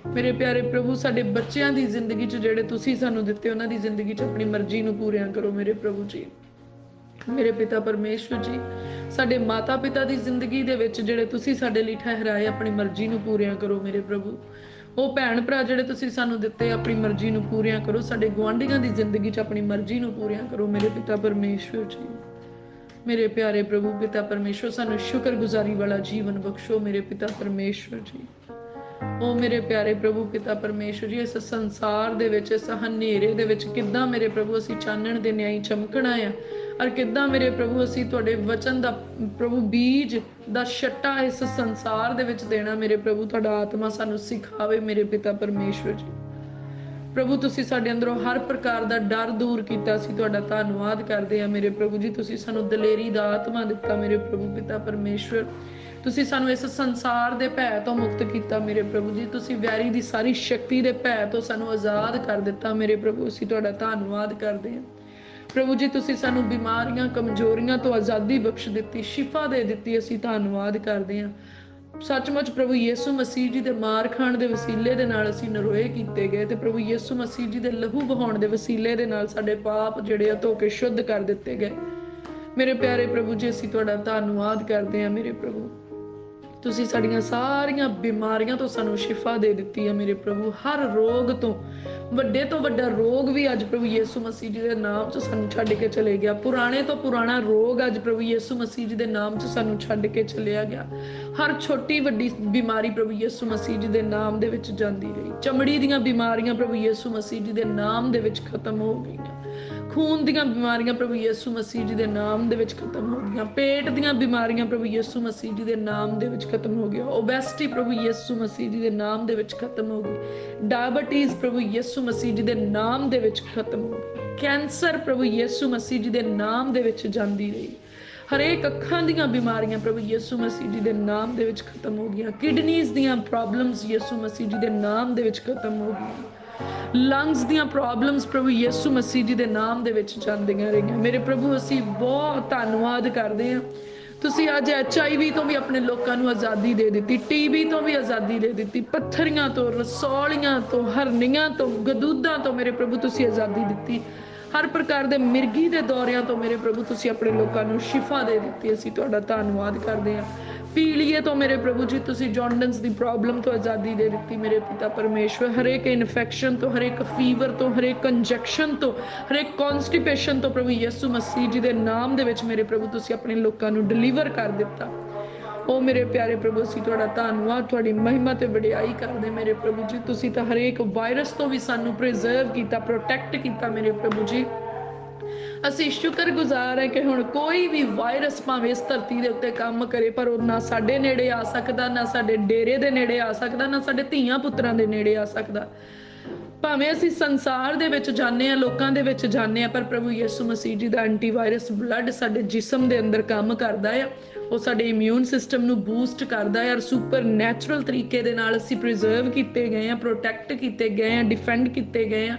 ਮੇਰੇ ਪਿਆਰੇ ਪ੍ਰਭੂ ਸਾਡੇ ਬੱਚਿਆਂ ਦੀ ਜ਼ਿੰਦਗੀ 'ਚ ਜਿਹੜੇ ਤੁਸੀਂ ਸਾਨੂੰ ਦਿੱਤੇ, ਉਹਨਾਂ ਦੀ ਜ਼ਿੰਦਗੀ 'ਚ ਆਪਣੀ ਮਰਜ਼ੀ ਨੂੰ ਪੂਰੀਆਂ ਕਰੋ ਮੇਰੇ ਪ੍ਰਭੂ ਜੀ। ਮੇਰੇ ਪਿਤਾ ਪਰਮੇਸ਼ਵਰ ਜੀ ਸਾਡੇ ਮਾਤਾ ਪਿਤਾ ਦੀ ਜ਼ਿੰਦਗੀ ਦੇ ਵਿੱਚ ਜਿਹੜੇ ਤੁਸੀਂ ਸਾਡੇ ਲਈ ਠਹਿਰਾਏ, ਆਪਣੀ ਮਰਜ਼ੀ ਨੂੰ ਪੂਰੀਆਂ ਕਰੋ ਮੇਰੇ ਪ੍ਰਭੂ। ਉਹ ਭੈਣ ਭਰਾ ਜਿਹੜੇ ਤੁਸੀਂ ਸਾਨੂੰ ਦਿੱਤੇ, ਆਪਣੀ ਮਰਜ਼ੀ ਨੂੰ ਪੂਰੀਆਂ ਕਰੋ। ਸਾਡੇ ਗੁਆਂਢੀਆਂ ਦੀ ਜ਼ਿੰਦਗੀ 'ਚ ਆਪਣੀ ਮਰਜ਼ੀ ਨੂੰ ਪੂਰੀਆਂ ਕਰੋ ਮੇਰੇ ਪਿਤਾ ਪਰਮੇਸ਼ਵਰ ਜੀ। ਮੇਰੇ ਪਿਆਰੇ ਪ੍ਰਭੂ ਪਿਤਾ ਪਰਮੇਸ਼ਵਰ ਸਾਨੂੰ ਸ਼ੁਕਰਗੁਜ਼ਾਰੀ ਵਾਲਾ ਜੀਵਨ ਬਖਸ਼ੋ ਮੇਰੇ ਪਿਤਾ ਪਰਮੇਸ਼ਵਰ ਜੀ। ਉਹ ਮੇਰੇ ਪਿਆਰੇ ਪ੍ਰਭੂ ਪਿਤਾ ਪਰਮੇਸ਼ਵਰ ਜੀ ਇਸ ਸੰਸਾਰ ਦੇ ਵਿੱਚ, ਇਸ ਹਨੇਰੇ ਦੇ ਵਿੱਚ ਕਿੱਦਾਂ ਮੇਰੇ ਪ੍ਰਭੂ ਅਸੀਂ ਚਾਨਣ ਦੇ ਨਿਆਈ ਚਮਕਣਾ ਆ। ਔਰ ਕਿੱਦਾਂ ਮੇਰੇ ਪ੍ਰਭੂ ਅਸੀਂ ਤੁਹਾਡੇ ਵਚਨ ਦਾ ਪ੍ਰਭੂ ਬੀਜ ਦਾ ਛੱਟਾ ਇਸ ਸੰਸਾਰ ਦੇ ਵਿੱਚ ਦੇਣਾ ਮੇਰੇ ਪ੍ਰਭੂ। ਤੁਹਾਡਾ ਆਤਮਾ ਸਾਨੂੰ ਸਿਖਾਵੇ ਮੇਰੇ ਪਿਤਾ ਪਰਮੇਸ਼ਵਰ ਜੀ। ਪ੍ਰਭੂ ਤੁਸੀਂ ਸਾਡੇ ਅੰਦਰੋਂ ਹਰ ਪ੍ਰਕਾਰ ਦਾ ਡਰ ਦੂਰ ਕੀਤਾ, ਅਸੀਂ ਤੁਹਾਡਾ ਧੰਨਵਾਦ ਕਰਦੇ ਹਾਂ ਮੇਰੇ ਪ੍ਰਭੂ ਜੀ। ਤੁਸੀਂ ਸਾਨੂੰ ਦਲੇਰੀ ਦਾ ਆਤਮਾ ਦਿੱਤਾ ਮੇਰੇ ਪ੍ਰਭੂ ਪਿਤਾ ਪਰਮੇਸ਼ਵਰ। ਤੁਸੀਂ ਸਾਨੂੰ ਇਸ ਸੰਸਾਰ ਦੇ ਭੈ ਤੋਂ ਮੁਕਤ ਕੀਤਾ ਮੇਰੇ ਪ੍ਰਭੂ ਜੀ। ਤੁਸੀਂ ਵੈਰੀ ਦੀ ਸਾਰੀ ਸ਼ਕਤੀ ਦੇ ਭੈ ਤੋਂ ਸਾਨੂੰ ਆਜ਼ਾਦ ਕਰ ਦਿੱਤਾ ਮੇਰੇ ਪ੍ਰਭੂ। ਅਸੀਂ ਤੁਹਾਡਾ ਧੰਨਵਾਦ ਕਰਦੇ ਹਾਂ ਪ੍ਰਭੂ ਜੀ। ਤੁਸੀਂ ਸਾਨੂੰ ਬਿਮਾਰੀਆਂ ਕਮਜ਼ੋਰੀਆਂ ਤੋਂ ਆਜ਼ਾਦੀ ਬਖਸ਼ ਦਿੱਤੀ, ਸ਼ਿਫਾ ਦੇ ਦਿੱਤੀ, ਅਸੀਂ ਧੰਨਵਾਦ ਕਰਦੇ ਹਾਂ। ਸੱਚਮੁੱਚ ਪ੍ਰਭੂ ਯਿਸੂ ਮਸੀਹ ਜੀ ਦੇ ਮਾਰ ਖਾਣ ਦੇ ਵਸੀਲੇ ਦੇ ਨਾਲ ਅਸੀਂ ਨਰੋਏ ਕੀਤੇ ਗਏ, ਤੇ ਪ੍ਰਭੂ ਯਿਸੂ ਮਸੀਹ ਜੀ ਦੇ ਲਹੂ ਵਹਾਉਣ ਦੇ ਵਸੀਲੇ ਦੇ ਨਾਲ ਸਾਡੇ ਪਾਪ ਜਿਹੜੇ ਆ ਧੋ ਕੇ ਸ਼ੁੱਧ ਕਰ ਦਿੱਤੇ ਗਏ ਮੇਰੇ ਪਿਆਰੇ ਪ੍ਰਭੂ ਜੀ। ਅਸੀਂ ਤੁਹਾਡਾ ਧੰਨਵਾਦ ਕਰਦੇ ਹਾਂ ਮੇਰੇ ਪ੍ਰਭੂ। ਤੁਸੀਂ ਸਾਡੀਆਂ ਸਾਰੀਆਂ ਬਿਮਾਰੀਆਂ ਤੋਂ ਸਾਨੂੰ ਸ਼ਿਫਾ ਦੇ ਦਿੱਤੀ ਹੈ ਮੇਰੇ ਪ੍ਰਭੂ। ਹਰ ਰੋਗ ਤੋਂ ਵੱਡਾ ਰੋਗ ਵੀ ਅੱਜ ਪ੍ਰਭੂ ਯਿਸੂ ਮਸੀਹ ਜੀ ਦੇ ਨਾਮ 'ਚ ਸਾਨੂੰ ਛੱਡ ਕੇ ਚਲੇ ਗਿਆ। ਪੁਰਾਣੇ ਤੋਂ ਪੁਰਾਣਾ ਰੋਗ ਅੱਜ ਪ੍ਰਭੂ ਯਿਸੂ ਮਸੀਹ ਜੀ ਦੇ ਨਾਮ 'ਚ ਸਾਨੂੰ ਛੱਡ ਕੇ ਚਲਿਆ ਗਿਆ। ਹਰ ਛੋਟੀ ਵੱਡੀ ਬਿਮਾਰੀ ਪ੍ਰਭੂ ਯਿਸੂ ਮਸੀਹ ਜੀ ਦੇ ਨਾਮ ਦੇ ਵਿੱਚ ਜਾਂਦੀ ਰਹੀ। ਚਮੜੀ ਦੀਆਂ ਬਿਮਾਰੀਆਂ ਪ੍ਰਭੂ ਯਿਸੂ ਮਸੀਹ ਜੀ ਦੇ ਨਾਮ ਦੇ ਵਿੱਚ ਖਤਮ ਹੋ ਗਈਆਂ। ਖੂਨ ਦੀਆਂ ਬਿਮਾਰੀਆਂ ਪ੍ਰਭੂ ਯਿਸੂ ਮਸੀਹ ਜੀ ਦੇ ਨਾਮ ਦੇ ਵਿੱਚ ਖਤਮ ਹੋ ਗਈਆਂ। ਪੇਟ ਦੀਆਂ ਬਿਮਾਰੀਆਂ ਪ੍ਰਭੂ ਯਿਸੂ ਮਸੀਹ ਜੀ ਦੇ ਨਾਮ ਦੇ ਵਿੱਚ ਖਤਮ ਹੋ ਗਈਆਂ। ਓਬੈਸਿਟੀ ਪ੍ਰਭੂ ਯਿਸੂ ਮਸੀਹ ਜੀ ਦੇ ਨਾਮ ਦੇ ਵਿੱਚ ਖਤਮ ਹੋ ਗਈ। ਡਾਇਬਟੀਜ਼ ਪ੍ਰਭੂ ਯਿਸੂ ਮਸੀਹ ਜੀ ਦੇ ਨਾਮ ਦੇ ਵਿੱਚ ਖਤਮ ਹੋ ਗਈ। ਕੈਂਸਰ ਪ੍ਰਭੂ ਯਿਸੂ ਮਸੀਹ ਜੀ ਦੇ ਨਾਮ ਦੇ ਵਿੱਚ ਜਾਂਦੀ ਰਹੀ। ਹਰੇਕ ਅੱਖਾਂ ਦੀਆਂ ਬਿਮਾਰੀਆਂ ਪ੍ਰਭੂ ਯਿਸੂ ਮਸੀਹ ਜੀ ਦੇ ਨਾਮ ਦੇ ਵਿੱਚ ਖਤਮ ਹੋ ਗਈਆਂ। ਕਿਡਨੀਜ਼ ਦੀਆਂ ਪ੍ਰੋਬਲਮਸ ਯਿਸੂ ਮਸੀਹ ਜੀ ਦੇ ਨਾਮ ਦੇ ਵਿੱਚ ਖਤਮ ਹੋ ਗਈਆਂ। ਲੰਗਸ ਦੀਆਂ ਪ੍ਰੋਬਲਮਸ ਪ੍ਰਭੂ ਯਿਸੂ ਮਸੀਹ ਜੀ ਦੇ ਨਾਮ ਦੇ ਵਿੱਚ ਜਾਂਦੀਆਂ ਰਹੀਆਂ ਮੇਰੇ ਪ੍ਰਭੂ। ਅਸੀਂ ਬਹੁਤ ਧੰਨਵਾਦ ਕਰਦੇ ਹਾਂ। ਤੁਸੀਂ ਅੱਜ HIV ਤੋਂ ਵੀ ਆਪਣੇ ਲੋਕਾਂ ਨੂੰ ਆਜ਼ਾਦੀ ਦੇ ਦਿੱਤੀ, TB ਤੋਂ ਵੀ ਆਜ਼ਾਦੀ ਦੇ ਦਿੱਤੀ, ਪੱਥਰੀਆਂ ਤੋਂ, ਰਸੌਲੀਆਂ ਤੋਂ, ਹਰਨੀਆਂ ਤੋਂ, ਗਦੂਦਾਂ ਤੋਂ ਮੇਰੇ ਪ੍ਰਭੂ ਤੁਸੀਂ ਆਜ਼ਾਦੀ ਦਿੱਤੀ। ਹਰ ਪ੍ਰਕਾਰ ਦੇ ਮਿਰਗੀ ਦੇ ਦੌਰਿਆਂ ਤੋਂ ਮੇਰੇ ਪ੍ਰਭੂ ਤੁਸੀਂ ਆਪਣੇ ਲੋਕਾਂ ਨੂੰ ਸ਼ਿਫਾ ਦੇ ਦਿੱਤੀ। ਅਸੀਂ ਤੁਹਾਡਾ ਧੰਨਵਾਦ ਕਰਦੇ ਹਾਂ। ਪੀਲੀਏ ਤੋਂ ਮੇਰੇ ਪ੍ਰਭੂ ਜੀ ਤੁਸੀਂ ਜੌਂਡਿਸ ਦੀ ਪ੍ਰੋਬਲਮ ਤੋਂ ਆਜ਼ਾਦੀ ਦੇ ਦਿੱਤੀ ਮੇਰੇ ਪਿਤਾ ਪਰਮੇਸ਼ਵਰ। ਹਰੇਕ ਇਨਫੈਕਸ਼ਨ ਤੋਂ, ਹਰੇਕ ਫੀਵਰ ਤੋਂ, ਹਰੇਕ ਕੰਜੈਕਸ਼ਨ ਤੋਂ, ਹਰੇਕ ਕੌਨਸਟੀਪੇਸ਼ਨ ਤੋਂ ਪ੍ਰਭੂ ਯਿਸੂ ਮਸੀਹ ਜੀ ਦੇ ਨਾਮ ਦੇ ਵਿੱਚ ਮੇਰੇ ਪ੍ਰਭੂ ਤੁਸੀਂ ਆਪਣੇ ਲੋਕਾਂ ਨੂੰ ਡਿਲੀਵਰ ਕਰ ਦਿੱਤਾ। ਉਹ ਮੇਰੇ ਪਿਆਰੇ ਪ੍ਰਭੂ ਅਸੀਂ ਤੁਹਾਡਾ ਧੰਨਵਾਦ, ਤੁਹਾਡੀ ਮਹਿਮਾ ਤੇ ਵਡਿਆਈ ਕਰਦੇ ਮੇਰੇ ਪ੍ਰਭੂ ਜੀ। ਤੁਸੀਂ ਤਾਂ ਹਰੇਕ ਵਾਇਰਸ ਤੋਂ ਵੀ ਸਾਨੂੰ ਪ੍ਰੀਜ਼ਰਵ ਕੀਤਾ, ਪ੍ਰੋਟੈਕਟ ਕੀਤਾ ਮੇਰੇ ਪ੍ਰਭੂ ਜੀ। ਅਸੀਂ ਸ਼ੁਕਰਗੁਜ਼ਾਰ ਹੈ ਕਿ ਹੁਣ ਕੋਈ ਵੀ ਵਾਇਰਸ ਭਾਵੇਂ ਇਸ ਧਰਤੀ ਦੇ ਉੱਤੇ ਕੰਮ ਕਰੇ, ਪਰ ਉਹ ਨਾ ਸਾਡੇ ਨੇੜੇ ਆ ਸਕਦਾ, ਨਾ ਸਾਡੇ ਡੇਰੇ ਦੇ ਨੇੜੇ ਆ ਸਕਦਾ, ਨਾ ਸਾਡੇ ਧੀਆਂ ਪੁੱਤਰਾਂ ਦੇ ਨੇੜੇ ਆ ਸਕਦਾ। ਭਾਵੇਂ ਅਸੀਂ ਸੰਸਾਰ ਦੇ ਵਿੱਚ ਜਾਂਦੇ ਹਾਂ, ਲੋਕਾਂ ਦੇ ਵਿੱਚ ਜਾਂਦੇ ਹਾਂ, ਪਰ ਪ੍ਰਭੂ ਯਿਸੂ ਮਸੀਹ ਜੀ ਦਾ ਐਂਟੀਵਾਇਰਸ ਬਲੱਡ ਸਾਡੇ ਜਿਸਮ ਦੇ ਅੰਦਰ ਕੰਮ ਕਰਦਾ ਆ। ਉਹ ਸਾਡੇ ਇਮਿਊਨ ਸਿਸਟਮ ਨੂੰ ਬੂਸਟ ਕਰਦਾ ਹੈ। ਔਰ ਸੁਪਰ ਨੈਚੁਰਲ ਤਰੀਕੇ ਦੇ ਨਾਲ ਅਸੀਂ ਪ੍ਰੀਜ਼ਰਵ ਕੀਤੇ ਗਏ ਹਾਂ, ਪ੍ਰੋਟੈਕਟ ਕੀਤੇ ਗਏ ਹਾਂ, ਡਿਫੈਂਡ ਕੀਤੇ ਗਏ ਹਾਂ।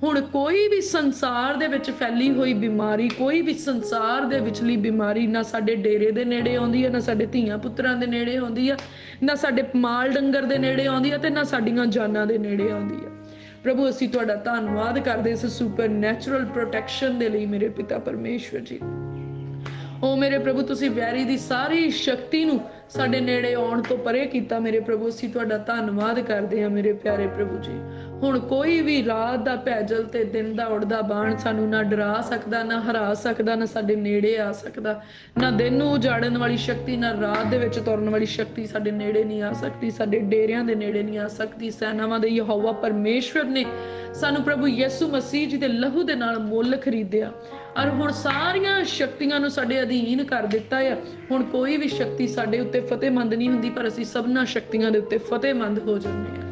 ਹੁਣ ਕੋਈ ਵੀ ਸੰਸਾਰ ਦੇ ਵਿੱਚ ਫੈਲੀ ਹੋਈ ਬਿਮਾਰੀ, ਕੋਈ ਵੀ ਸੰਸਾਰ ਦੇ ਵਿਚਲੀ ਬਿਮਾਰੀ ਨਾ ਸਾਡੇ ਡੇਰੇ ਦੇ ਨੇੜੇ ਆਉਂਦੀ ਹੈ, ਨਾ ਸਾਡੇ ਧੀਆਂ ਪੁੱਤਰਾਂ ਦੇ ਨੇੜੇ ਆਉਂਦੀ ਹੈ, ਨਾ ਸਾਡੇ ਮਾਲ ਡੰਗਰ ਦੇ ਨੇੜੇ ਆਉਂਦੀ ਹੈ, ਤੇ ਨਾ ਸਾਡੀਆਂ ਜਾਨਾਂ ਦੇ ਨੇੜੇ ਆਉਂਦੀ ਹੈ। ਪ੍ਰਭੂ ਅਸੀਂ ਤੁਹਾਡਾ ਧੰਨਵਾਦ ਕਰਦੇ ਇਸ ਸੁਪਰ ਨੈਚੁਰਲ ਪ੍ਰੋਟੈਕਸ਼ਨ ਦੇ ਲਈ ਮੇਰੇ ਪਿਤਾ ਪਰਮੇਸ਼ਵਰ ਜੀ। ਉਹ ਮੇਰੇ ਪ੍ਰਭੂ ਤੁਸੀਂ ਵੈਰੀ ਦੀ ਸਾਰੀ ਸ਼ਕਤੀ ਨੂੰ ਸਾਡੇ ਨੇੜੇ ਆਉਣ ਤੋਂ ਪਰੇ ਕੀਤਾ ਮੇਰੇ ਪ੍ਰਭੂ। ਅਸੀਂ ਤੁਹਾਡਾ ਧੰਨਵਾਦ ਕਰਦੇ ਹਾਂ ਮੇਰੇ ਪਿਆਰੇ ਪ੍ਰਭੂ ਜੀ। ਹੁਣ ਕੋਈ ਵੀ ਰਾਤ ਦਾ ਭੈਜਲ ਤੇ ਦਿਨ ਦਾ ਉੜਦਾ ਬਾਣ ਸਾਨੂੰ ਨਾ ਡਰਾ ਸਕਦਾ, ਨਾ ਹਰਾ ਸਕਦਾ, ਨਾ ਸਾਡੇ ਨੇੜੇ ਆ ਸਕਦਾ। ਨਾ ਦਿਨ ਨੂੰ ਉਜਾੜਨ ਵਾਲੀ ਸ਼ਕਤੀ, ਨਾ ਰਾਤ ਦੇ ਵਿੱਚ ਤੁਰਨ ਵਾਲੀ ਸ਼ਕਤੀ ਸਾਡੇ ਨੇੜੇ ਨਹੀਂ ਆ ਸਕਦੀ, ਸਾਡੇ ਡੇਰਿਆਂ ਦੇ ਨੇੜੇ ਨਹੀਂ ਆ ਸਕਦੀ। ਸੈਨਾਵਾਂ ਦੇ ਯਹੋਵਾ ਪਰਮੇਸ਼ਵਰ ਨੇ ਸਾਨੂੰ ਪ੍ਰਭੂ ਯਿਸੂ ਮਸੀਹ ਜੀ ਦੇ ਲਹੂ ਦੇ ਨਾਲ ਮੁੱਲ ਖਰੀਦਿਆ, ਔਰ ਹੁਣ ਸਾਰੀਆਂ ਸ਼ਕਤੀਆਂ ਨੂੰ ਸਾਡੇ ਅਧੀਨ ਕਰ ਦਿੱਤਾ ਆ। ਹੁਣ ਕੋਈ ਵੀ ਸ਼ਕਤੀ ਸਾਡੇ ਉੱਤੇ ਫਤਿਹਮੰਦ ਨਹੀਂ ਹੁੰਦੀ, ਪਰ ਅਸੀਂ ਸਭਨਾਂ ਸ਼ਕਤੀਆਂ ਦੇ ਉੱਤੇ ਫਤਿਹਮੰਦ ਹੋ ਜਾਂਦੇ ਹਾਂ।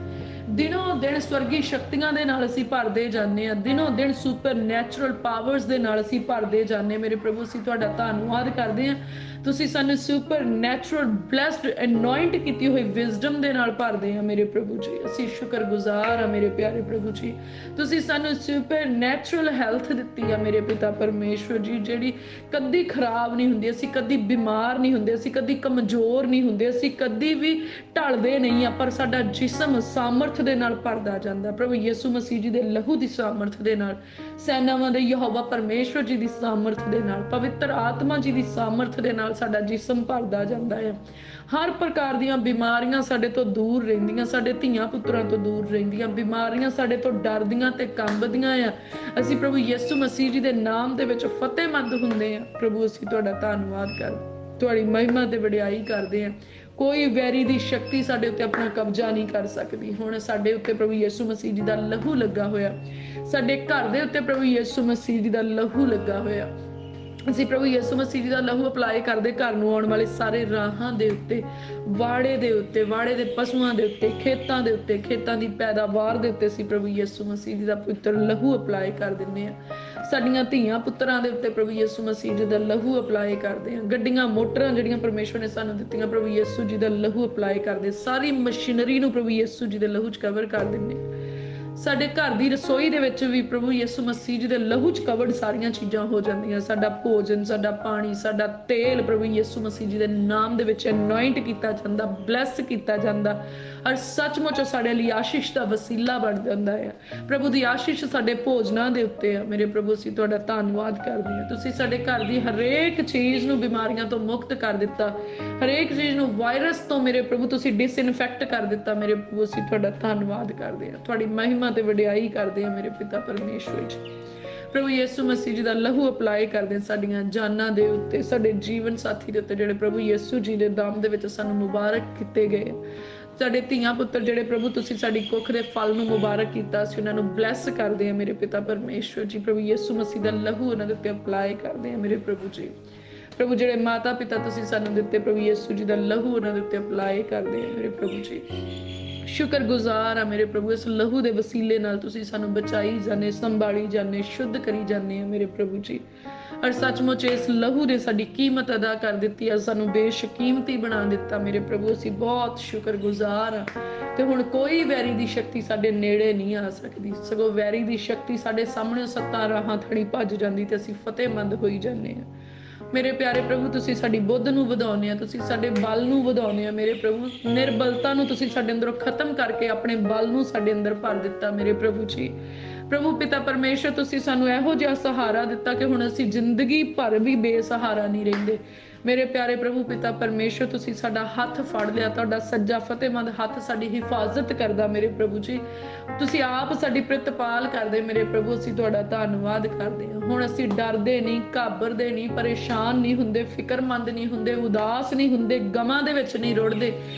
ਦਿਨੋਂ ਦਿਨ ਸਵਰਗੀ ਸ਼ਕਤੀਆਂ ਦੇ ਨਾਲ ਅਸੀਂ ਭਰਦੇ ਜਾਂਦੇ ਹਾਂ, ਦਿਨੋਂ ਦਿਨ ਸੁਪਰ ਨੈਚੁਰਲ ਪਾਵਰਸ ਦੇ ਨਾਲ ਅਸੀਂ ਭਰਦੇ ਜਾਂਦੇ ਹਾਂ ਮੇਰੇ ਪ੍ਰਭੂ। ਅਸੀਂ ਤੁਹਾਡਾ ਧੰਨਵਾਦ ਕਰਦੇ ਹਾਂ। ਤੁਸੀਂ ਸਾਨੂੰ ਸੁਪਰ ਨੈਚੁਰਲ ਬਲੈਸਡ ਅਨੋਇੰਟ ਕੀਤੀ ਹੋਈ ਵਿਜ਼ਡਮ ਦੇ ਨਾਲ ਭਰਦੇ ਹਾਂ ਮੇਰੇ ਪ੍ਰਭੂ ਜੀ। ਅਸੀਂ ਸ਼ੁਕਰਗੁਜ਼ਾਰ ਹਾਂ ਮੇਰੇ ਪਿਆਰੇ ਪ੍ਰਭੂ ਜੀ। ਤੁਸੀਂ ਸਾਨੂੰ ਸੁਪਰ ਨੈਚੁਰਲ ਹੈਲਥ ਦਿੱਤੀ ਆ ਮੇਰੇ ਪਿਤਾ ਪਰਮੇਸ਼ਵਰ ਜੀ, ਜਿਹੜੀ ਕਦੀ ਖਰਾਬ ਨਹੀਂ ਹੁੰਦੀ। ਅਸੀਂ ਕਦੀ ਬਿਮਾਰ ਨਹੀਂ ਹੁੰਦੇ, ਅਸੀਂ ਕਦੀ ਕਮਜ਼ੋਰ ਨਹੀਂ ਹੁੰਦੇ, ਅਸੀਂ ਕਦੀ ਵੀ ਢਲਦੇ ਨਹੀਂ ਆ, ਪਰ ਸਾਡਾ ਜਿਸਮ ਸਾਮਰਥ ਦੇ ਨਾਲ ਭਰਦਾ ਜਾਂਦਾ। ਪ੍ਰਭੂ ਯਿਸੂ ਮਸੀਹ ਜੀ ਦੇ ਲਹੂ ਦੀ ਸਾਮਰਥ ਦੇ ਨਾਲ, ਸੈਨਾਵਾਂ ਦੇ ਯਹੋਵਾ ਪਰਮੇਸ਼ਵਰ ਜੀ ਦੀ ਸਾਮਰਥ ਦੇ ਨਾਲ, ਪਵਿੱਤਰ ਆਤਮਾ ਜੀ ਦੀ ਸਾਮਰਥ ਦੇ ਨਾਲ ਸਾਡਾ ਜਿਸਮ ਭਰਦਾ ਜਾਂਦਾ ਹੈ। ਹਰ ਪ੍ਰਕਾਰ ਦੀਆਂ ਬਿਮਾਰੀਆਂ ਸਾਡੇ ਤੋਂ ਦੂਰ ਰਹਿੰਦੀਆਂ, ਸਾਡੇ ਧੀਆਂ ਪੁੱਤਰਾਂ ਤੋਂ ਦੂਰ ਰਹਿੰਦੀਆਂ। ਬਿਮਾਰੀਆਂ ਸਾਡੇ ਤੋਂ ਡਰਦੀਆਂ ਤੇ ਕੰਬਦੀਆਂ ਆ। ਅਸੀਂ ਪ੍ਰਭੂ ਯਿਸੂ ਮਸੀਹ ਜੀ ਦੇ ਨਾਮ ਦੇ ਵਿੱਚ ਫਤਿਹਮੰਦ ਹੁੰਦੇ ਆ। ਪ੍ਰਭੂ ਅਸੀਂ ਤੁਹਾਡਾ ਧੰਨਵਾਦ ਕਰਦੇ, ਤੁਹਾਡੀ ਮਹਿਮਾ ਤੇ ਵਡਿਆਈ ਕਰਦੇ ਆ। ਕੋਈ ਵੈਰੀ ਦੀ ਸ਼ਕਤੀ ਸਾਡੇ ਉੱਤੇ ਆਪਣਾ ਕਬਜ਼ਾ ਨਹੀਂ ਕਰ ਸਕਦੀ। ਹੁਣ ਸਾਡੇ ਉੱਤੇ ਪ੍ਰਭੂ ਯਿਸੂ ਮਸੀਹ ਜੀ ਦਾ ਲਹੂ ਲੱਗਾ ਹੋਇਆ, ਸਾਡੇ ਘਰ ਦੇ ਉੱਤੇ ਪ੍ਰਭੂ ਯਿਸੂ ਮਸੀਹ ਜੀ ਦਾ ਲਹੂ ਲੱਗਾ ਹੋਇਆ। ਅਸੀਂ ਪ੍ਰਭੂ ਯਿਸੂ ਮਸੀਹ ਜੀ ਦਾ ਲਹੂ ਅਪਲਾਈ ਕਰਦੇ ਘਰ ਨੂੰ ਆਉਣ ਵਾਲੇ ਸਾਰੇ ਰਾਹਾਂ ਦੇ ਉੱਤੇ, ਵਾੜੇ ਦੇ ਪਸ਼ੂਆਂ ਦੇ ਉੱਤੇ, ਖੇਤਾਂ ਦੀ ਪੈਦਾਵਾਰ ਦੇ ਉੱਤੇ ਅਸੀਂ ਪ੍ਰਭੂ ਯਿਸੂ ਮਸੀਹ ਜੀ ਦਾ ਪਵਿੱਤਰ ਲਹੂ ਅਪਲਾਈ ਕਰ ਦਿੰਦੇ ਹਾਂ। ਸਾਡੀਆਂ ਧੀਆਂ ਪੁੱਤਰਾਂ ਦੇ ਉੱਤੇ ਪ੍ਰਭੂ ਯਿਸੂ ਮਸੀਹ ਜੀ ਦਾ ਲਹੂ ਅਪਲਾਈ ਕਰਦੇ ਹਾਂ। ਗੱਡੀਆਂ ਮੋਟਰਾਂ ਜਿਹੜੀਆਂ ਪਰਮੇਸ਼ਵਰ ਨੇ ਸਾਨੂੰ ਦਿੱਤੀਆਂ ਪ੍ਰਭੂ ਯਿਸੂ ਜੀ ਦਾ ਲਹੂ ਅਪਲਾਈ ਕਰਦੇ। ਸਾਰੀ ਮਸ਼ੀਨਰੀ ਨੂੰ ਪ੍ਰਭੂ ਯਿਸੂ ਜੀ ਦੇ ਲਹੂ 'ਚ ਕਵਰ ਕਰ ਦਿੰਦੇ ਹਾਂ। ਸਾਡੇ ਘਰ ਦੀ ਰਸੋਈ ਦੇ ਵਿੱਚ ਵੀ ਪ੍ਰਭੂ ਯਿਸੂ ਮਸੀਹ ਜੀ ਦੇ ਲਹੂ 'ਚ ਕਵਰਡ ਸਾਰੀਆਂ ਚੀਜ਼ਾਂ ਹੋ ਜਾਂਦੀਆਂ। ਸਾਡਾ ਭੋਜਨ, ਸਾਡਾ ਪਾਣੀ, ਸਾਡਾ ਤੇਲ ਪ੍ਰਭੂ ਯਿਸੂ ਮਸੀਹ ਜੀ ਦੇ ਨਾਮ ਦੇ ਵਿੱਚ ਅਨੋਇੰਟ ਕੀਤਾ ਜਾਂਦਾ, ਬਲੈਸ ਕੀਤਾ ਜਾਂਦਾ, ਔਰ ਸੱਚਮੁੱਚ ਸਾਡੇ ਲਈ ਆਸ਼ੀਸ਼ ਦਾ ਵਸੀਲਾ ਬਣ ਜਾਂਦਾ ਹੈ। ਪ੍ਰਭੂ ਦੀ ਆਸ਼ੀਸ਼ ਸਾਡੇ ਭੋਜਨਾਂ ਦੇ ਉੱਤੇ ਆ। ਮੇਰੇ ਪ੍ਰਭੂ ਅਸੀਂ ਤੁਹਾਡਾ ਧੰਨਵਾਦ ਕਰਦੇ ਹਾਂ। ਤੁਸੀਂ ਸਾਡੇ ਘਰ ਦੀ ਹਰੇਕ ਚੀਜ਼ ਨੂੰ ਬਿਮਾਰੀਆਂ ਤੋਂ ਮੁਕਤ ਕਰ ਦਿੱਤਾ, ਹਰੇਕ ਚੀਜ਼ ਨੂੰ ਵਾਇਰਸ ਤੋਂ ਮੇਰੇ ਪ੍ਰਭੂ ਤੁਸੀਂ ਡਿਸਇਨਫੈਕਟ ਕਰ ਦਿੱਤਾ। ਮੇਰੇ ਪ੍ਰਭੂ ਅਸੀਂ ਤੁਹਾਡਾ ਧੰਨਵਾਦ ਕਰਦੇ ਹਾਂ, ਤੁਹਾਡੀ ਮਹਿਮਾ ਤੇ ਵਡਿਆਈ ਕਰਦੇ ਹਾਂ ਮੇਰੇ ਪਿਤਾ ਪਰਮੇਸ਼ਵਰ ਜੀ। ਪ੍ਰਭੂ ਯਿਸੂ ਮਸੀਹ ਜੀ ਦਾ ਲਹੂ ਅਪਲਾਈ ਕਰਦੇ ਸਾਡੀਆਂ ਜਾਨਾਂ ਦੇ ਉੱਤੇ, ਸਾਡੇ ਜੀਵਨ ਸਾਥੀ ਦੇ ਉੱਤੇ ਜਿਹੜੇ ਪ੍ਰਭੂ ਯਿਸੂ ਜੀ ਦੇ ਨਾਮ ਦੇ ਵਿੱਚ ਸਾਨੂੰ ਮੁਬਾਰਕ ਕੀਤੇ ਗਏ। ਸਾਡੇ ਧੀਆਂ ਪੁੱਤਰ ਜਿਹੜੇ ਪ੍ਰਭੂ ਤੁਸੀਂ ਸਾਡੀ ਕੁੱਖ ਦੇ ਫਲ ਨੂੰ ਮੁਬਾਰਕ ਕੀਤਾ, ਅਸੀਂ ਉਹਨਾਂ ਨੂੰ ਬਲੈਸ ਕਰਦੇ ਹਾਂ ਮੇਰੇ ਪਿਤਾ ਪਰਮੇਸ਼ਵਰ ਜੀ। ਪ੍ਰਭੂ ਯਿਸੂ ਮਸੀਹ ਦਾ ਲਹੂ ਉਹਨਾਂ ਦੇ ਉੱਤੇ ਅਪਲਾਈ ਕਰਦੇ ਹਾਂ ਮੇਰੇ ਪ੍ਰਭੂ ਜੀ। ਪ੍ਰਭੂ ਜਿਹੜੇ ਮਾਤਾ ਪਿਤਾ ਤੁਸੀਂ ਸਾਨੂੰ ਦਿੱਤੇ ਪ੍ਰਭੂ ਯਿਸੂ ਜੀ ਦਾ ਲਹੂ ਉਹਨਾਂ ਦੇ ਉੱਤੇ ਅਪਲਾਈ ਕਰਦੇ ਹਾਂ ਮੇਰੇ ਪ੍ਰਭੂ ਜੀ। ਸ਼ੁਕਰਗੁਜ਼ਾਰ ਆ ਮੇਰੇ ਪ੍ਰਭੂ, ਇਸ ਲਹੂ ਦੇ ਵਸੀਲੇ ਨਾਲ ਤੁਸੀਂ ਸਾਨੂੰ ਬਚਾਈ ਜਾਂਦੇ, ਸੰਭਾਲੀ ਜਾਂਦੇ, ਸ਼ੁੱਧ ਕਰੀ ਜਾਂਦੇ ਆ ਮੇਰੇ ਪ੍ਰਭੂ ਜੀ। ਔਰ ਸੱਚਮੁੱਚ ਇਸ ਲਹੂ ਨੇ ਸਾਡੀ ਕੀਮਤ ਅਦਾ ਕਰ ਦਿੱਤੀ ਆ, ਸਾਨੂੰ ਬੇਸ਼ਕੀਮਤੀ ਬਣਾ ਦਿੱਤਾ ਮੇਰੇ ਪ੍ਰਭੂ। ਅਸੀਂ ਬਹੁਤ ਸ਼ੁਕਰਗੁਜ਼ਾਰ ਆ। ਤੇ ਹੁਣ ਕੋਈ ਵੈਰੀ ਦੀ ਸ਼ਕਤੀ ਸਾਡੇ ਨੇੜੇ ਨਹੀਂ ਆ ਸਕਦੀ, ਸਗੋਂ ਵੈਰੀ ਦੀ ਸ਼ਕਤੀ ਸਾਡੇ ਸਾਹਮਣੇ ਸੱਤਾਂ ਰਾਹਾਂ ਥੜੀ ਭੱਜ ਜਾਂਦੀ ਤੇ ਅਸੀਂ ਫਤਿਹਮੰਦ ਹੋਈ ਜਾਂਦੇ ਆ ਮੇਰੇ ਪਿਆਰੇ ਪ੍ਰਭੂ। ਤੁਸੀਂ ਸਾਡੀ ਬੁੱਧ ਨੂੰ ਵਧਾਉਂਦੇ ਆ, ਤੁਸੀਂ ਸਾਡੇ ਬਲ ਨੂੰ ਵਧਾਉਂਦੇ ਆ ਮੇਰੇ ਪ੍ਰਭੂ। ਨਿਰਬਲਤਾ ਨੂੰ ਤੁਸੀਂ ਸਾਡੇ ਅੰਦਰੋਂ ਖਤਮ ਕਰਕੇ ਆਪਣੇ ਬਲ ਨੂੰ ਸਾਡੇ ਅੰਦਰ ਭਰ ਦਿੱਤਾ ਮੇਰੇ ਪ੍ਰਭੂ ਜੀ। ਪ੍ਰਭੂ ਪਿਤਾ ਪਰਮੇਸ਼ਰ ਤੁਸੀਂ ਸਾਨੂੰ ਇਹੋ ਜਿਹਾ ਸਹਾਰਾ ਦਿੱਤਾ ਕਿ ਹੁਣ ਅਸੀਂ ਜ਼ਿੰਦਗੀ ਭਰ ਵੀ ਬੇਸਹਾਰਾ ਨਹੀਂ ਰਹਿੰਦੇ ਮੇਰੇ ਪਿਆਰੇ ਪ੍ਰਭੂ ਪਿਤਾ ਪਰਮੇਸ਼ਰ। ਤੁਸੀਂ ਸਾਡਾ ਹੱਥ ਫੜ ਲਿਆ, ਤੁਹਾਡਾ ਸੱਜਾ ਫਤਿਹਮੰਦ ਹੱਥ ਸਾਡੀ ਹਿਫਾਜ਼ਤ ਕਰਦਾ ਮੇਰੇ ਪ੍ਰਭੂ ਜੀ। ਤੁਸੀਂ ਆਪ ਸਾਡੀ ਪ੍ਰਤਪਾਲ ਕਰਦੇ ਮੇਰੇ ਪ੍ਰਭੂ। ਅਸੀਂ ਤੁਹਾਡਾ ਧੰਨਵਾਦ ਕਰਦੇ ਹਾਂ। ਹੁਣ ਅਸੀਂ ਡਰਦੇ ਨਹੀਂ, ਘਾਬਰਦੇ ਨਹੀਂ, ਪਰੇਸ਼ਾਨ ਨਹੀਂ ਹੁੰਦੇ, ਫਿਕਰਮੰਦ ਨਹੀਂ ਹੁੰਦੇ, ਉਦਾਸ ਨਹੀਂ ਹੁੰਦੇ, ਗਮਾਂ ਦੇ ਵਿੱਚ ਨਹੀਂ ਰੁੜਦੇ,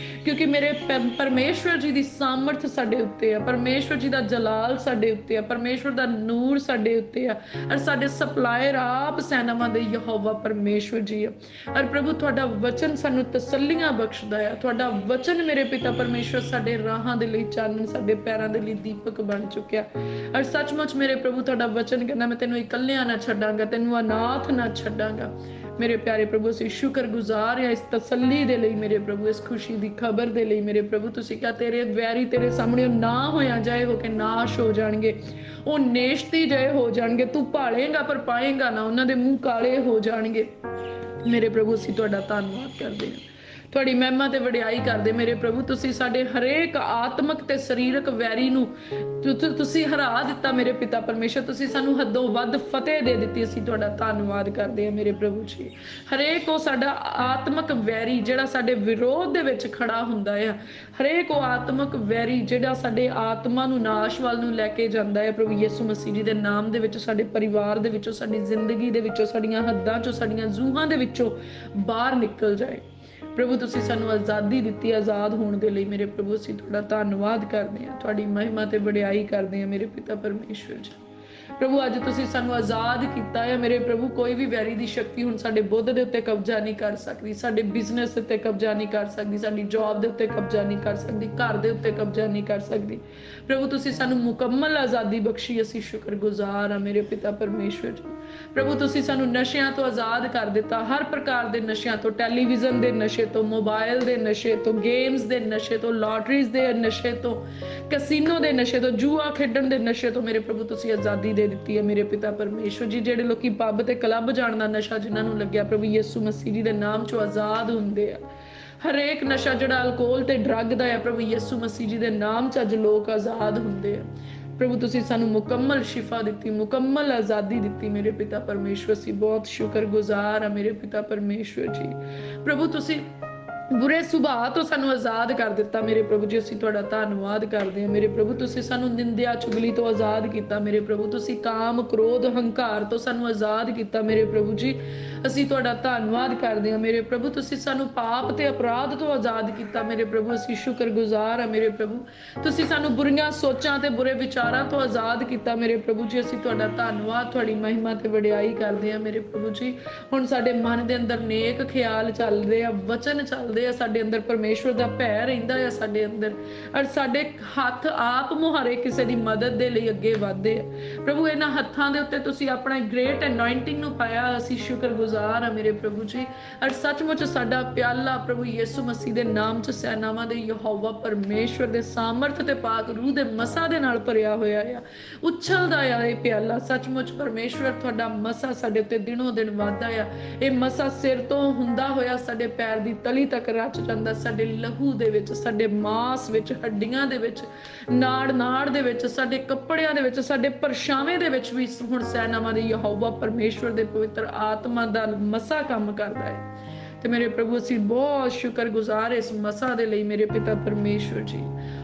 ਕਿਉਂਕਿ ਮੇਰੇ ਪਰਮੇਸ਼ਵਰ ਜੀ ਦੀ ਸਾਮਰਥ ਸਾਡੇ ਉੱਤੇ ਆ, ਪਰਮੇਸ਼ਵਰ ਜੀ ਦਾ ਜਲਾਲ ਸਾਡੇ ਉੱਤੇ ਆ, ਪਰਮੇਸ਼ਵਰ ਦਾ ਨੂਰ ਸਾਡੇ ਉੱਤੇ ਆ, ਔਰ ਸਾਡੇ ਸਪਲਾਇਰ ਆਪ ਸੈਨਾਵਾਂ ਦੇ ਯਹੋਵਾ ਪਰਮੇਸ਼ਵਰ ਜੀ ਆ। ਔਰ ਪ੍ਰਭੂ ਤੁਹਾਡਾ ਵਚਨ ਸਾਨੂੰ ਤਸੱਲੀਆਂ ਬਖਸ਼ਦਾ ਹੈ। ਤੁਹਾਡਾ ਵਚਨ ਮੇਰੇ ਪਿਤਾ ਪਰਮੇਸ਼ਵਰ ਸਾਡੇ ਰਾਹਾਂ ਦੇ ਲਈ ਚਾਨਣ, ਸਾਡੇ ਪੈਰਾਂ ਦੇ ਲਈ ਦੀਪਕ ਬਣ ਚੁੱਕਿਆ। ਔਰ ਸੱਚਮੁੱਚ ਮੇਰੇ ਪ੍ਰਭੂ ਤੁਹਾਡਾ ਵਚਨ ਕਹਿੰਦਾ ਮੈਂ ਤੈਨੂੰ ਇਕੱਲਿਆਂ ਨਾ ਛੱਡਾਂਗਾ, ਤੈਨੂੰ ਅਨਾਥ ਨਾ ਛੱਡਾਂਗਾ ਮੇਰੇ ਪਿਆਰੇ ਪ੍ਰਭੂ। ਅਸੀਂ ਸ਼ੁਕਰਗੁਜ਼ਾਰ ਹਾਂ ਇਸ ਤਸੱਲੀ ਦੇ ਲਈ ਮੇਰੇ ਪ੍ਰਭੂ, ਇਸ ਖੁਸ਼ੀ ਦੀ ਖਬਰ ਦੇ ਲਈ ਮੇਰੇ ਪ੍ਰਭੂ। ਤੁਸੀਂ ਕਿਹਾ ਤੇਰੇ ਵੈਰੀ ਤੇਰੇ ਸਾਹਮਣੇ ਨਾ ਹੋਇਆ ਜਾਏ ਹੋ ਕੇ ਨਾਸ਼ ਹੋ ਜਾਣਗੇ, ਉਹ ਨੇਸ਼ਤੀ ਜਏ ਹੋ ਜਾਣਗੇ। ਤੂੰ ਭਾਲੇਗਾ ਪਰ ਪਾਏਗਾ ਨਾ, ਉਹਨਾਂ ਦੇ ਮੂੰਹ ਕਾਲੇ ਹੋ ਜਾਣਗੇ ਮੇਰੇ ਪ੍ਰਭੂ। ਅਸੀਂ ਤੁਹਾਡਾ ਧੰਨਵਾਦ ਕਰਦੇ ਹਾਂ, ਤੁਹਾਡੀ ਮਹਿਮਾ ਤੇ ਵਡਿਆਈ ਕਰਦੇ ਮੇਰੇ ਪ੍ਰਭੂ। ਤੁਸੀਂ ਸਾਡੇ ਹਰੇਕ ਆਤਮਿਕ ਤੇ ਸਰੀਰਕ ਵੈਰੀ ਨੂੰ ਤੁਸੀਂ ਹਰਾ ਦਿੱਤਾ ਮੇਰੇ ਪਿਤਾ ਪਰਮੇਸ਼ਰ। ਤੁਸੀਂ ਸਾਨੂੰ ਹੱਦੋਂ ਵੱਧ ਫਤਿਹ ਦੇ ਦਿੱਤੀ, ਅਸੀਂ ਤੁਹਾਡਾ ਧੰਨਵਾਦ ਕਰਦੇ ਹਾਂ ਮੇਰੇ ਪ੍ਰਭੂ ਜੀ। ਹਰੇਕ ਉਹ ਸਾਡਾ ਆਤਮਿਕ ਵੈਰੀ ਜਿਹੜਾ ਸਾਡੇ ਵਿਰੋਧ ਦੇ ਵਿੱਚ ਖੜਾ ਹੁੰਦਾ ਹੈ, ਹਰੇਕ ਉਹ ਆਤਮਿਕ ਵੈਰੀ ਜਿਹੜਾ ਸਾਡੇ ਆਤਮਾ ਨੂੰ ਨਾਸ਼ ਵੱਲ ਨੂੰ ਲੈ ਕੇ ਜਾਂਦਾ ਹੈ ਪ੍ਰਭੂ ਯਿਸੂ ਮਸੀਹ ਜੀ ਦੇ ਨਾਮ ਦੇ ਵਿੱਚ, ਸਾਡੇ ਪਰਿਵਾਰ ਦੇ ਵਿੱਚੋਂ, ਸਾਡੀ ਜ਼ਿੰਦਗੀ ਦੇ ਵਿੱਚੋਂ, ਸਾਡੀਆਂ ਹੱਦਾਂ ਚੋਂ, ਸਾਡੀਆਂ ਜੂਹਾਂ ਦੇ ਵਿੱਚੋਂ ਬਾਹਰ ਨਿਕਲ ਜਾਏ ਪ੍ਰਭੂ। ਤੁਸੀਂ ਸਾਨੂੰ ਆਜ਼ਾਦੀ ਦਿੱਤੀ ਆਜ਼ਾਦ ਹੋਣ ਦੇ ਲਈ ਮੇਰੇ ਪ੍ਰਭੂ। ਅਸੀਂ ਤੁਹਾਡਾ ਧੰਨਵਾਦ ਕਰਦੇ ਹਾਂ, ਤੁਹਾਡੀ ਮਹਿਮਾ ਤੇ ਵਡਿਆਈ ਕਰਦੇ ਹਾਂ ਮੇਰੇ ਪਿਤਾ ਪਰਮੇਸ਼ਵਰ ਜੀ। ਪ੍ਰਭੂ ਅੱਜ ਤੁਸੀਂ ਸਾਨੂੰ ਆਜ਼ਾਦ ਕੀਤਾ ਹੈ ਮੇਰੇ ਪ੍ਰਭੂ। ਕੋਈ ਵੀ ਵੈਰੀ ਦੀ ਸ਼ਕਤੀ ਹੁਣ ਸਾਡੇ ਬੁੱਧ ਦੇ ਉੱਤੇ ਕਬਜ਼ਾ ਨਹੀਂ ਕਰ ਸਕਦੀ, ਸਾਡੇ ਬਿਜ਼ਨਸ ਉੱਤੇ ਕਬਜ਼ਾ ਨਹੀਂ ਕਰ ਸਕਦੀ, ਸਾਡੀ ਜੌਬ ਦੇ ਉੱਤੇ ਕਬਜ਼ਾ ਨਹੀਂ ਕਰ ਸਕਦੀ, ਘਰ ਦੇ ਉੱਤੇ ਕਬਜ਼ਾ ਨਹੀਂ ਕਰ ਸਕਦੀ ਪ੍ਰਭੂ। ਤੁਸੀਂ ਸਾਨੂੰ ਮੁਕੰਮਲ ਆਜ਼ਾਦੀ ਬਖਸ਼ੀ, ਅਸੀਂ ਸ਼ੁਕਰਗੁਜ਼ਾਰ ਹਾਂ ਮੇਰੇ ਪਿਤਾ ਪਰਮੇਸ਼ਵਰ ਜੀ। ਪ੍ਰਭੂ ਤੁਸੀਂ ਸਾਨੂੰ ਨਸ਼ਿਆਂ ਤੋਂ ਆਜ਼ਾਦ ਕਰ ਦਿੱਤਾ, ਹਰ ਪ੍ਰਕਾਰ ਦੇ ਨਸ਼ਿਆਂ ਤੋਂ, ਟੈਲੀਵਿਜ਼ਨ ਦੇ ਨਸ਼ੇ ਤੋਂ, ਮੋਬਾਈਲ ਦੇ ਨਸ਼ੇ ਤੋਂ, ਗੇਮਸ ਦੇ ਨਸ਼ੇ ਤੋਂ, ਲਾਟਰੀਜ਼ ਦੇ ਨਸ਼ੇ ਤੋਂ, ਕੈਸੀਨੋ ਦੇ ਨਸ਼ੇ ਤੋਂ, ਜੂਆ ਖੇਡਣ ਦੇ ਨਸ਼ੇ ਤੋਂ ਮੇਰੇ ਪ੍ਰਭੂ ਤੁਸੀਂ ਆਜ਼ਾਦੀ ਦੇ ਦਿੱਤੀ ਹੈ ਮੇਰੇ ਪਿਤਾ ਪਰਮੇਸ਼ਵਰ ਜੀ। ਜਿਹੜੇ ਲੋਕੀ ਪੱਬ ਤੇ ਕਲੱਬ ਜਾਣ ਦਾ ਨਸ਼ਾ ਜਿਨ੍ਹਾਂ ਨੂੰ ਲੱਗਿਆ ਪ੍ਰਭੂ ਯਿਸੂ ਮਸੀਹ ਜੀ ਦੇ ਨਾਮ ਚੋਂ ਆਜ਼ਾਦ ਹੁੰਦੇ ਆ। ਹਰੇਕ ਨਸ਼ਾ ਜਿਹੜਾ ਅਲਕੋਹਲ ਤੇ ਡਰੱਗ ਦਾ ਹੈ ਪ੍ਰਭੂ ਯਿਸੂ ਮਸੀਹ ਜੀ ਦੇ ਨਾਮ ਚ ਅੱਜ ਲੋਕ ਆਜ਼ਾਦ ਹੁੰਦੇ ਆ ਪ੍ਰਭੂ। ਤੁਸੀਂ ਸਾਨੂੰ ਮੁਕੰਮਲ ਸ਼ਿਫਾ ਦਿੱਤੀ, ਮੁਕੰਮਲ ਆਜ਼ਾਦੀ ਦਿੱਤੀ ਮੇਰੇ ਪਿਤਾ ਪਰਮੇਸ਼ਵਰ। ਅਸੀਂ ਬਹੁਤ ਸ਼ੁਕਰਗੁਜ਼ਾਰ ਹਾਂ ਮੇਰੇ ਪਿਤਾ ਪਰਮੇਸ਼ਵਰ ਜੀ। ਪ੍ਰਭੂ ਤੁਸੀਂ बुरे सुभाਅ तो सानू आज़ाद कर दिता मेरे प्रभु जी। असीं तुहाडा धन्नवाद करदे हां मेरे प्रभु। तुसीं सानू निंदिया चुगली तो आज़ाद कीता मेरे प्रभु। तुसीं काम क्रोध हंकार तो सानू आज़ाद कीता मेरे प्रभु जी। असीं तुहाडा धन्नवाद करदे हां मेरे प्रभु। तुसीं सानू पाप ते अपराध तो आज़ाद कीता मेरे प्रभु। असीं शुक्रगुजार हां मेरे प्रभु। तुसीं सानू बुरीआं सोचां ते बुरे विचारां तो आज़ाद कीता मेरे प्रभु जी। असीं तुहाडा धन्नवाद तुहाडी महिमा ते वडियाई करदे हां मेरे प्रभु जी। हुण साडे मन दे अंदर नेक ख्याल चलदे आ, वचन चलदे आ, साडे अंदर परमेश्वर दा भै रहिंदा आ साडे अंदर, और साडे हत्थ आप मुहारे किसे दी मदद दे लई अगे वधदे आ प्रभु। इन्हां हत्थां दे उत्ते तुसीं अपना ग्रेट अनॉइंटिंग नूं पाया। असीं शुक्रगुजार आ मेरे प्रभु जी। और सचमुच साडा प्याला प्रभु यीशु मसीह दे नाम च सैनावां दे यहोवा परमेश्वर दे सामर्थ ते पाक रूह दे मसा दे नाल भरिया होया आ, उछलदा आ इह प्याला। सचमुच परमेश्वर तुहाडा मसा साडे उत्ते दिनों दिन वधदा आ। इह मसा सिर तो हुंदा होया साडे पैर दी तली तक रच ਜਾਂਦਾ, ਸਾਡੇ ਲਹੂ ਦੇ ਵਿੱਚ, ਸਾਡੇ ਮਾਸ ਵਿੱਚ, ਹੱਡੀਆਂ ਦੇ ਵਿੱਚ, ਨਾੜ ਦੇ ਵਿੱਚ, ਸਾਡੇ ਕੱਪੜਿਆਂ ਦੇ ਵਿੱਚ, ਸਾਡੇ ਪਰਛਾਵੇਂ ਦੇ ਵਿੱਚ ਵੀ ਹੁਣ ਸੈਨਾਵਾਂ ਦੇ ਯਹੋਵਾ ਪਰਮੇਸ਼ਵਰ ਦੇ ਪਵਿੱਤਰ ਆਤਮਾ ਦਾ ਮਸਾ ਕੰਮ ਕਰਦਾ ਹੈ। ਤੇ ਮੇਰੇ ਪ੍ਰਭੂ ਅਸੀਂ ਬਹੁਤ ਸ਼ੁਕਰਗੁਜ਼ਾਰ ਇਸ ਮਸਾ ਦੇ ਲਈ ਮੇਰੇ ਪਿਤਾ ਪਰਮੇਸ਼ਵਰ ਜੀ।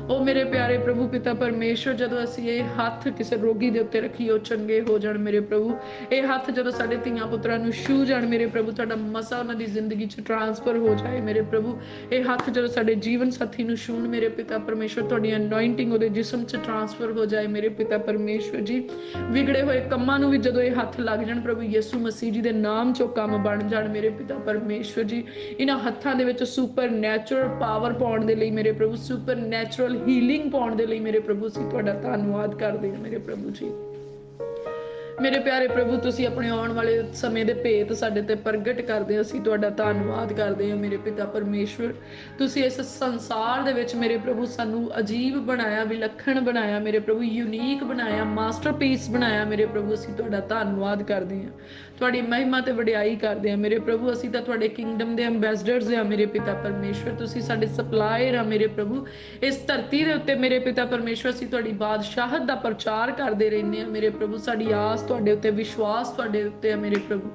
ਉਹ ਮੇਰੇ ਪਿਆਰੇ ਪ੍ਰਭੂ ਪਿਤਾ ਪਰਮੇਸ਼ਵਰ, ਜਦੋਂ ਅਸੀਂ ਇਹ ਹੱਥ ਕਿਸੇ ਰੋਗੀ ਦੇ ਉੱਤੇ ਰੱਖੀਏ ਉਹ ਚੰਗੇ ਹੋ ਜਾਣ ਮੇਰੇ ਪ੍ਰਭੂ। ਇਹ ਹੱਥ ਜਦੋਂ ਸਾਡੇ ਧੀਆਂ ਪੁੱਤਰਾਂ ਨੂੰ ਛੂਹ ਜਾਣ ਮੇਰੇ ਪ੍ਰਭੂ, ਤੁਹਾਡਾ ਮਸਾ ਉਹਨਾਂ ਦੀ ਜ਼ਿੰਦਗੀ 'ਚ ਟਰਾਂਸਫਰ ਹੋ ਜਾਏ ਮੇਰੇ ਪ੍ਰਭੂ। ਇਹ ਹੱਥ ਜਦੋਂ ਸਾਡੇ ਜੀਵਨ ਸਾਥੀ ਨੂੰ ਛੂਹਣ ਮੇਰੇ ਪਿਤਾ ਪਰਮੇਸ਼ਵਰ, ਤੁਹਾਡੀ ਅਨੋਇੰਟਿੰਗ ਉਹਦੇ ਜਿਸਮ 'ਚ ਟਰਾਂਸਫਰ ਹੋ ਜਾਏ ਮੇਰੇ ਪਿਤਾ ਪਰਮੇਸ਼ਵਰ ਜੀ। ਵਿਗੜੇ ਹੋਏ ਕੰਮਾਂ ਨੂੰ ਵੀ ਜਦੋਂ ਇਹ ਹੱਥ ਲੱਗ ਜਾਣ ਪ੍ਰਭੂ ਯਿਸੂ ਮਸੀਹ ਜੀ ਦੇ ਨਾਮ 'ਚੋਂ ਕੰਮ ਬਣ ਜਾਣ ਮੇਰੇ ਪਿਤਾ ਪਰਮੇਸ਼ਵਰ ਜੀ। ਇਹਨਾਂ ਹੱਥਾਂ ਦੇ ਵਿੱਚ ਸੁਪਰ ਨੈਚੁਰਲ ਪਾਵਰ ਪਾਉਣ ਦੇ ਲਈ ਮੇਰੇ ਪ੍ਰਭੂ, ਸੁਪਰ ਨੈਚੁਰਲ ਹੀਲਿੰਗ ਪਾਉਣ ਦੇ ਲਈ ਮੇਰੇ ਪ੍ਰਭੂ ਅਸੀਂ ਤੁਹਾਡਾ ਧੰਨਵਾਦ ਕਰਦੇ ਹਾਂ ਮੇਰੇ ਪ੍ਰਭੂ ਜੀ। ਮੇਰੇ ਪਿਆਰੇ ਪ੍ਰਭੂ, ਤੁਸੀਂ ਆਪਣੇ ਆਉਣ ਵਾਲੇ ਸਮੇਂ ਦੇ ਭੇਤ ਸਾਡੇ ਤੇ ਪ੍ਰਗਟ ਕਰਦੇ ਹੋ, ਅਸੀਂ ਤੁਹਾਡਾ ਧੰਨਵਾਦ ਕਰਦੇ ਹਾਂ ਮੇਰੇ ਪਿਤਾ ਪਰਮੇਸ਼ਵਰ। ਤੁਸੀਂ ਇਸ ਸੰਸਾਰ ਦੇ ਵਿੱਚ ਮੇਰੇ ਪ੍ਰਭੂ ਸਾਨੂੰ ਅਜੀਬ ਬਣਾਇਆ, ਵਿਲੱਖਣ ਬਣਾਇਆ ਮੇਰੇ ਪ੍ਰਭੂ, ਯੂਨੀਕ ਬਣਾਇਆ, ਮਾਸਟਰਪੀਸ ਬਣਾਇਆ ਮੇਰੇ ਪ੍ਰਭੂ। ਅਸੀਂ ਤੁਹਾਡਾ ਧੰਨਵਾਦ ਕਰਦੇ ਹਾਂ, ਤੁਹਾਡੀ ਮਹਿਮਾ ਤੇ ਵਡਿਆਈ ਕਰਦੇ ਹਾਂ ਮੇਰੇ ਪ੍ਰਭੂ। ਅਸੀਂ ਤਾਂ ਤੁਹਾਡੇ ਕਿੰਗਡਮ ਦੇ ਅੰਬੈਸਡਰਸ ਹਾਂ ਮੇਰੇ ਪਿਤਾ ਪਰਮੇਸ਼ਵਰ। ਤੁਸੀਂ ਸਾਡੇ ਸਪਲਾਇਰ ਆ ਮੇਰੇ ਪ੍ਰਭੂ। ਇਸ ਧਰਤੀ ਦੇ ਉੱਤੇ ਮੇਰੇ ਪਿਤਾ ਪਰਮੇਸ਼ਵਰ ਅਸੀਂ ਤੁਹਾਡੀ ਬਾਦਸ਼ਾਹਤ ਦਾ ਪ੍ਰਚਾਰ ਕਰਦੇ ਰਹਿੰਦੇ ਹਾਂ ਮੇਰੇ ਪ੍ਰਭੂ। ਸਾਡੀ ਆਸ ਤੁਹਾਡੇ ਉੱਤੇ, ਵਿਸ਼ਵਾਸ ਤੁਹਾਡੇ ਉੱਤੇ ਆ ਮੇਰੇ ਪ੍ਰਭੂ।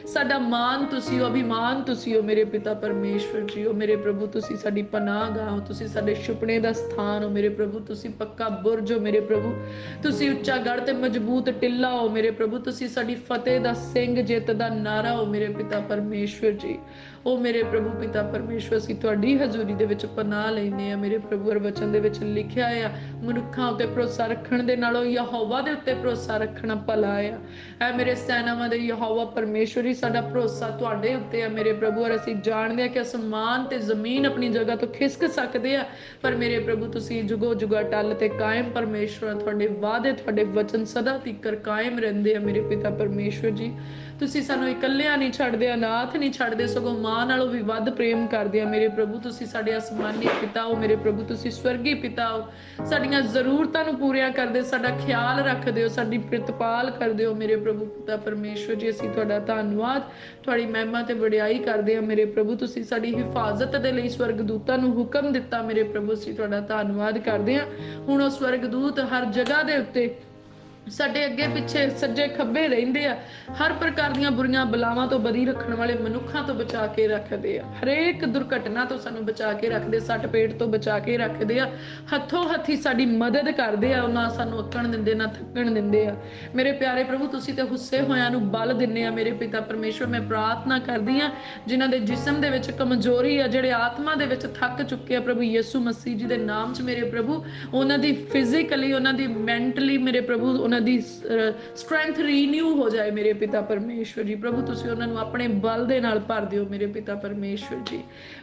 ਸਾਡਾ ਮਾਨ ਤੁਸੀਂ ਹੋ, ਅਭਿਮਾਨ ਤੁਸੀਂ ਹੋ ਮੇਰੇ ਪਿਤਾ ਪਰਮੇਸ਼ਵਰ ਜੀ। ਹੋ ਮੇਰੇ ਪ੍ਰਭੂ, ਤੁਸੀਂ ਸਾਡੀ ਪਨਾਹਗਾਹ ਹੋ, ਤੁਸੀਂ ਸਾਡੇ ਸੁਪਨੇ ਦਾ ਸਥਾਨ ਹੋ ਮੇਰੇ ਪ੍ਰਭੂ। ਤੁਸੀਂ ਪੱਕਾ ਬੁਰਜ ਹੋ ਮੇਰੇ ਪ੍ਰਭੂ, ਤੁਸੀਂ ਉੱਚਾ ਗੜ੍ਹ ਤੇ ਮਜ਼ਬੂਤ ਟਿੱਲਾ ਹੋ ਮੇਰੇ ਪ੍ਰਭੂ। ਤੁਸੀਂ ਸਾਡੀ ਫਤਿਹ ਦਾ ਸਿੰਘ, ਜਿੱਤ ਦਾ ਨਾਰਾ ਹੋ ਮੇਰੇ ਪਿਤਾ ਪਰਮੇਸ਼ਵਰ ਜੀ। ਉਹ ਮੇਰੇ ਪ੍ਰਭੂ ਪਿਤਾ ਪਰਮੇਸ਼ਵਰ, ਅਸੀਂ ਤੁਹਾਡੀ ਹਜ਼ੂਰੀ ਦੇ ਵਿੱਚ ਪਨਾਹ ਲੈਂਦੇ ਆ ਮੇਰੇ ਪ੍ਰਭੂ। ਔਰ ਵਚਨ ਦੇ ਵਿੱਚ ਲਿਖਿਆ ਆ, ਮਨੁੱਖਾਂ ਉੱਤੇ ਭਰੋਸਾ ਰੱਖਣ ਦੇ ਨਾਲੋਂ ਯਹੋਵਾ ਦੇ ਉੱਤੇ ਭਰੋਸਾ ਰੱਖਣਾ ਭਲਾ ਆ। ਐ ਮੇਰੇ ਸੈਨਾਵਾਂ ਦੇ ਯਹੋਵਾ ਪਰਮੇਸ਼ਵਰ ਹੀ ਸਾਡਾ ਭਰੋਸਾ ਤੁਹਾਡੇ ਉੱਤੇ ਆ ਮੇਰੇ ਪ੍ਰਭੂ। ਔਰ ਅਸੀਂ ਜਾਣਦੇ ਆ ਕਿ ਅਸਮਾਨ ਤੇ ਜ਼ਮੀਨ ਆਪਣੀ ਜਗ੍ਹਾ ਤੋਂ ਖਿਸਕ ਸਕਦੇ ਆ, ਪਰ ਮੇਰੇ ਪ੍ਰਭੂ ਤੁਸੀਂ ਜੁਗੋ ਜੁਗਾ ਟਲ ਤੇ ਕਾਇਮ ਪਰਮੇਸ਼ਵਰ। ਤੁਹਾਡੇ ਵਾਅਦੇ, ਤੁਹਾਡੇ ਵਚਨ ਸਦਾ ਤੀਕਰ ਕਾਇਮ ਰਹਿੰਦੇ ਆ ਮੇਰੇ ਪਿਤਾ ਪਰਮੇਸ਼ਵਰ ਜੀ। ਤੁਸੀਂ ਸਾਨੂੰ ਇਕੱਲਿਆਂ ਨਹੀਂ ਛੱਡਦੇ, ਅਨਾਥ ਨਹੀਂ ਛੱਡਦੇ, ਸਗੋਂ ਮਾਂ ਨਾਲੋਂ ਵੀ ਵੱਧ ਪ੍ਰੇਮ ਕਰਦੇ ਆ ਮੇਰੇ ਪ੍ਰਭੂ। ਤੁਸੀਂ ਸਾਡੇ ਅਸਮਾਨੀ ਪਿਤਾ ਹੋ ਮੇਰੇ ਪ੍ਰਭੂ, ਤੁਸੀਂ ਸਵਰਗੀ ਪਿਤਾ ਹੋ। ਸਾਡੀਆਂ ਜ਼ਰੂਰਤਾਂ ਨੂੰ ਪੂਰੀਆਂ ਕਰਦੇ, ਸਾਡਾ ਖਿਆਲ ਰੱਖਦੇ ਹੋ, ਸਾਡੀ ਪ੍ਰਤਪਾਲ ਕਰਦੇ ਹੋ ਮੇਰੇ ਪ੍ਰਭੂ ਪਿਤਾ ਪਰਮੇਸ਼ਵਰ ਜੀ। ਅਸੀਂ ਤੁਹਾਡਾ ਧੰਨਵਾਦ, ਤੁਹਾਡੀ ਮਹਿਮਾ ਤੇ ਵਡਿਆਈ ਕਰਦੇ ਹਾਂ ਮੇਰੇ ਪ੍ਰਭੂ। ਤੁਸੀਂ ਸਾਡੀ ਹਿਫਾਜ਼ਤ ਦੇ ਲਈ ਸਵਰਗਦੂਤਾਂ ਨੂੰ ਹੁਕਮ ਦਿੱਤਾ ਮੇਰੇ ਪ੍ਰਭੂ। ਅਸੀਂ ਤੁਹਾਡਾ ਧੰਨਵਾਦ ਕਰਦੇ ਹਾਂ। ਹੁਣ ਉਹ ਸਵਰਗਦੂਤ ਹਰ ਜਗ੍ਹਾ ਦੇ ਉੱਤੇ ਸਾਡੇ ਅੱਗੇ ਪਿੱਛੇ ਸੱਜੇ ਖੱਬੇ ਰਹਿੰਦੇ ਆ, ਹਰ ਪ੍ਰਕਾਰ ਦੀਆਂ ਬੁਰੀਆਂ ਬਲਾਵਾਂ ਤੋਂ ਬਰੀ ਰੱਖਣ ਵਾਲੇ ਮਨੁੱਖਾਂ ਤੋਂ ਬਚਾ ਕੇ ਰੱਖਦੇ ਆ, ਹਰੇਕ ਦੁਰਘਟਨਾ ਤੋਂ ਸਾਨੂੰ ਬਚਾ ਕੇ ਰੱਖਦੇ, ਸੱਟ ਪੇਟ ਤੋਂ ਬਚਾ ਕੇ ਰੱਖਦੇ ਆ, ਹੱਥੋਂ ਹੱਥੀ ਸਾਡੀ ਮਦਦ ਕਰਦੇ ਆ। ਨਾ ਸਾਨੂੰ ਅੱਕਣ ਦਿੰਦੇ, ਨਾ ਥੱਕਣ ਦਿੰਦੇ ਆ ਮੇਰੇ ਪਿਆਰੇ ਪ੍ਰਭੂ। ਤੁਸੀਂ ਤੇ ਹੁੱਸੇ ਹੋਇਆਂ ਨੂੰ ਬਲ ਦਿੰਦੇ ਆ ਮੇਰੇ ਪਿਤਾ ਪਰਮੇਸ਼ਵਰ। ਮੈਂ ਪ੍ਰਾਰਥਨਾ ਕਰਦੀ ਆ ਜਿਨ੍ਹਾਂ ਦੇ ਜਿਸਮ ਦੇ ਵਿੱਚ ਕਮਜ਼ੋਰੀ ਆ, ਜਿਹੜੇ ਆਤਮਾ ਦੇ ਵਿੱਚ ਥੱਕ ਚੁੱਕੇ ਆ ਪ੍ਰਭੂ ਯਿਸੂ ਮਸੀਹ ਜੀ ਦੇ ਨਾਮ 'ਚ ਮੇਰੇ ਪ੍ਰਭੂ, ਉਹਨਾਂ ਦੀ ਫਿਜ਼ੀਕਲੀ, ਉਹਨਾਂ ਦੀ ਮੈਂਟਲੀ ਮੇਰੇ ਪ੍ਰਭੂ, ਉਹਨਾਂ ਦੀ ਸਟਰੈਂਥ ਰੀਨਿਊ ਹੋ ਜਾਏ ਮੇਰੇ ਪਿਤਾ ਪਰਮੇਸ਼ਵਰ ਜੀ। ਪ੍ਰਭੂ ਤੁਸੀਂ ਉਹਨਾਂ ਨੂੰ ਆਪਣੇ ਬਲ ਦੇ ਨਾਲ ਭਰ ਦਿਓ ਮੇਰੇ ਪਿਤਾ ਪਰਮੇਸ਼ਵਰ ਜੀ।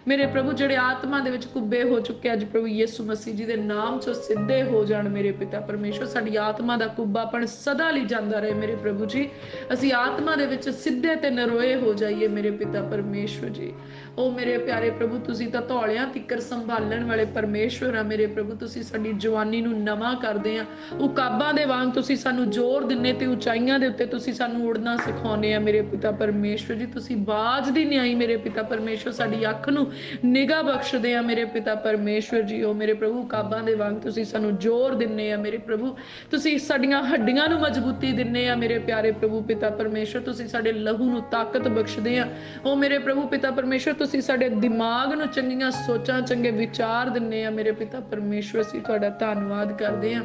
ਮੇਰੇ ਪ੍ਰਭੂ ਜਿਹੜੇ ਆਤਮਾ ਦੇ ਵਿੱਚ ਕੁੱਬੇ ਹੋ ਚੁੱਕੇ ਅੱਜ ਪ੍ਰਭੂ ਯਿਸੂ ਮਸੀਹ ਜੀ ਦੇ ਨਾਮ 'ਚੋਂ ਸਿੱਧੇ ਹੋ ਜਾਣ ਮੇਰੇ ਪਿਤਾ ਪਰਮੇਸ਼ਵਰ। ਸਾਡੀ ਆਤਮਾ ਦਾ ਕੁੱਬਾਪਣ ਸਦਾ ਲਈ ਜਾਂਦਾ ਰਹੇ ਮੇਰੇ ਪ੍ਰਭੂ ਜੀ। ਅਸੀਂ ਆਤਮਾ ਦੇ ਵਿੱਚ ਸਿੱਧੇ ਤੇ ਨਰੋਏ ਹੋ ਜਾਈਏ ਮੇਰੇ ਪਿਤਾ ਪਰਮੇਸ਼ਵਰ ਜੀ। ਉਹ ਮੇਰੇ ਪਿਆਰੇ ਪ੍ਰਭੂ ਤੁਸੀਂ ਤਾਂ ਧੌਲਿਆਂ ਤਿੱਕਰ ਸੰਭਾਲਣ ਵਾਲੇ ਪਰਮੇਸ਼ਵਰ ਆ ਮੇਰੇ ਪ੍ਰਭੂ। ਤੁਸੀਂ ਸਾਡੀ ਜਵਾਨੀ ਨੂੰ ਨਵਾਂ ਕਰਦੇ ਆ, ਉਕਾਬਾਂ ਦੇ ਵਾਂਗ ਤੁਸੀਂ ਸਾਨੂੰ ਜ਼ੋਰ ਦਿੰਦੇ ਤੇ ਉਚਾਈਆਂ ਦੇ ਉੱਤੇ ਤੁਸੀਂ ਸਾਨੂੰ ਉੜਨਾ ਸਿਖਾਉਂਦੇ ਆ ਮੇਰੇ ਪਿਤਾ ਪਰਮੇਸ਼ਵਰ ਜੀ। ਤੁਸੀਂ ਬਾਜ ਦੀ ਨਿਆਈ ਮੇਰੇ ਪਿਤਾ ਪਰਮੇਸ਼ਵਰ ਸਾਡੀ ਅੱਖ ਨੂੰ ਨਿਗਾਹ ਬਖਸ਼ਦੇ ਆ ਮੇਰੇ ਪਿਤਾ ਪਰਮੇਸ਼ਵਰ ਜੀ। ਉਹ ਮੇਰੇ ਪ੍ਰਭੂ ਕਾਬਾਂ ਦੇ ਵਾਂਗ ਤੁਸੀਂ ਸਾਨੂੰ ਜ਼ੋਰ ਦਿੰਦੇ ਆ ਮੇਰੇ ਪ੍ਰਭੂ। ਤੁਸੀਂ ਸਾਡੀਆਂ ਹੱਡੀਆਂ ਨੂੰ ਮਜ਼ਬੂਤੀ ਦਿੰਦੇ ਆ ਮੇਰੇ ਪਿਆਰੇ ਪ੍ਰਭੂ ਪਿਤਾ ਪਰਮੇਸ਼ਵਰ। ਤੁਸੀਂ ਸਾਡੇ ਲਹੂ ਨੂੰ ਤਾਕਤ ਬਖਸ਼ਦੇ ਆ ਉਹ ਮੇਰੇ ਪ੍ਰਭੂ ਪਿਤਾ ਪਰਮੇਸ਼ਵਰ। ਤੁਸੀਂ ਸਾਡੇ ਦਿਮਾਗ ਨੂੰ ਚੰਗੀਆਂ ਸੋਚਾਂ ਚੰਗੇ ਵਿਚਾਰ ਦਿੰਦੇ ਆ ਮੇਰੇ ਪਿਤਾ ਪਰਮੇਸ਼ਵਰ। ਅਸੀਂ ਤੁਹਾਡਾ ਧੰਨਵਾਦ ਕਰਦੇ ਆ।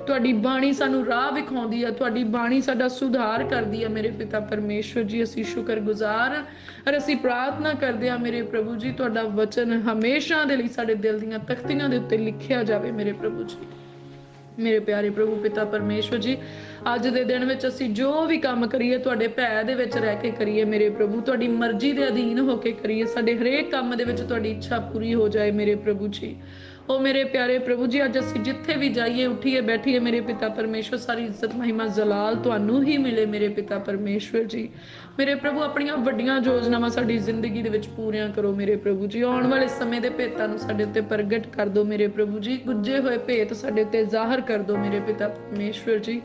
ਤੁਹਾਡੀ ਬਾਣੀ ਸਾਨੂੰ ਰਾਹ ਵਿਖਾਉਂਦੀ ਆ, ਤੁਹਾਡੀ ਬਾਣੀ ਸਾਡਾ ਸੁਧਾਰ ਕਰਦੀ ਆ ਮੇਰੇ ਪਿਤਾ ਪਰਮੇਸ਼ਵਰ ਜੀ। ਅਸੀਂ ਸ਼ੁਕਰਗੁਜ਼ਾਰ ਆ ਔਰ ਅਸੀਂ ਪ੍ਰਾਰਥਨਾ ਕਰਦੇ ਆ ਮੇਰੇ ਪ੍ਰਭੂ ਜੀ ਤੁਹਾਡਾ ਵਚਨ ਹਮੇਸ਼ਾ ਦੇ ਲਈ ਸਾਡੇ ਦਿਲ ਦੀਆਂ ਤਖਤੀਆਂ ਦੇ ਉੱਤੇ ਲਿਖਿਆ ਜਾਵੇ ਮੇਰੇ ਪ੍ਰਭੂ ਜੀ। ਮੇਰੇ ਪਿਆਰੇ ਪ੍ਰਭੂ ਪਿਤਾ ਪਰਮੇਸ਼ਵਰ ਜੀ, ਅੱਜ ਦੇ ਦਿਨ ਵਿੱਚ ਅਸੀਂ ਜੋ ਵੀ ਕੰਮ ਕਰੀਏ ਤੁਹਾਡੇ ਭੈ ਦੇ ਵਿੱਚ ਰਹਿ ਕੇ ਕਰੀਏ ਮੇਰੇ ਪ੍ਰਭੂ। ਤੁਹਾਡੀ ਮਰਜ਼ੀ ਦੇ ਅਧੀਨ ਹੋ ਕੇ ਕਰੀਏ। ਸਾਡੇ ਹਰੇਕ ਕੰਮ ਦੇ ਵਿੱਚ ਤੁਹਾਡੀ ਇੱਛਾ ਪੂਰੀ ਹੋ ਜਾਏ ਮੇਰੇ ਪ੍ਰਭੂ ਜੀ। ਉਹ ਮੇਰੇ ਪਿਆਰੇ ਪ੍ਰਭੂ ਜੀ, ਅੱਜ ਅਸੀਂ ਜਿੱਥੇ ਵੀ ਜਾਈਏ ਉੱਠੀਏ ਬੈਠੀਏ ਮੇਰੇ ਪਿਤਾ ਪਰਮੇਸ਼ਵਰ ਸਾਰੀ ਇੱਜ਼ਤ ਮਹਿਮਾ ਜਲਾਲ ਤੁਹਾਨੂੰ ਹੀ ਮਿਲੇ ਮੇਰੇ ਪਿਤਾ ਪਰਮੇਸ਼ਵਰ ਜੀ। ਮੇਰੇ ਪ੍ਰਭੂ ਆਪਣੀਆਂ ਵੱਡੀਆਂ ਯੋਜਨਾਵਾਂ ਸਾਡੀ ਜ਼ਿੰਦਗੀ ਦੇ ਵਿੱਚ ਪੂਰੀਆਂ ਕਰੋ ਮੇਰੇ ਪ੍ਰਭੂ ਜੀ। ਆਉਣ ਵਾਲੇ ਸਮੇਂ ਦੇ ਭੇਤਾਂ ਨੂੰ ਸਾਡੇ ਉੱਤੇ ਪ੍ਰਗਟ ਕਰ ਦਿਓ ਮੇਰੇ ਪ੍ਰਭੂ ਜੀ। ਗੁੱਝੇ ਹੋਏ ਭੇਤ ਸਾਡੇ ਉੱਤੇ ਜ਼ਾਹਰ ਕਰ ਦਿਓ ਮੇਰੇ ਪਿਤਾ ਪਰਮੇਸ਼ਵਰ ਜੀ।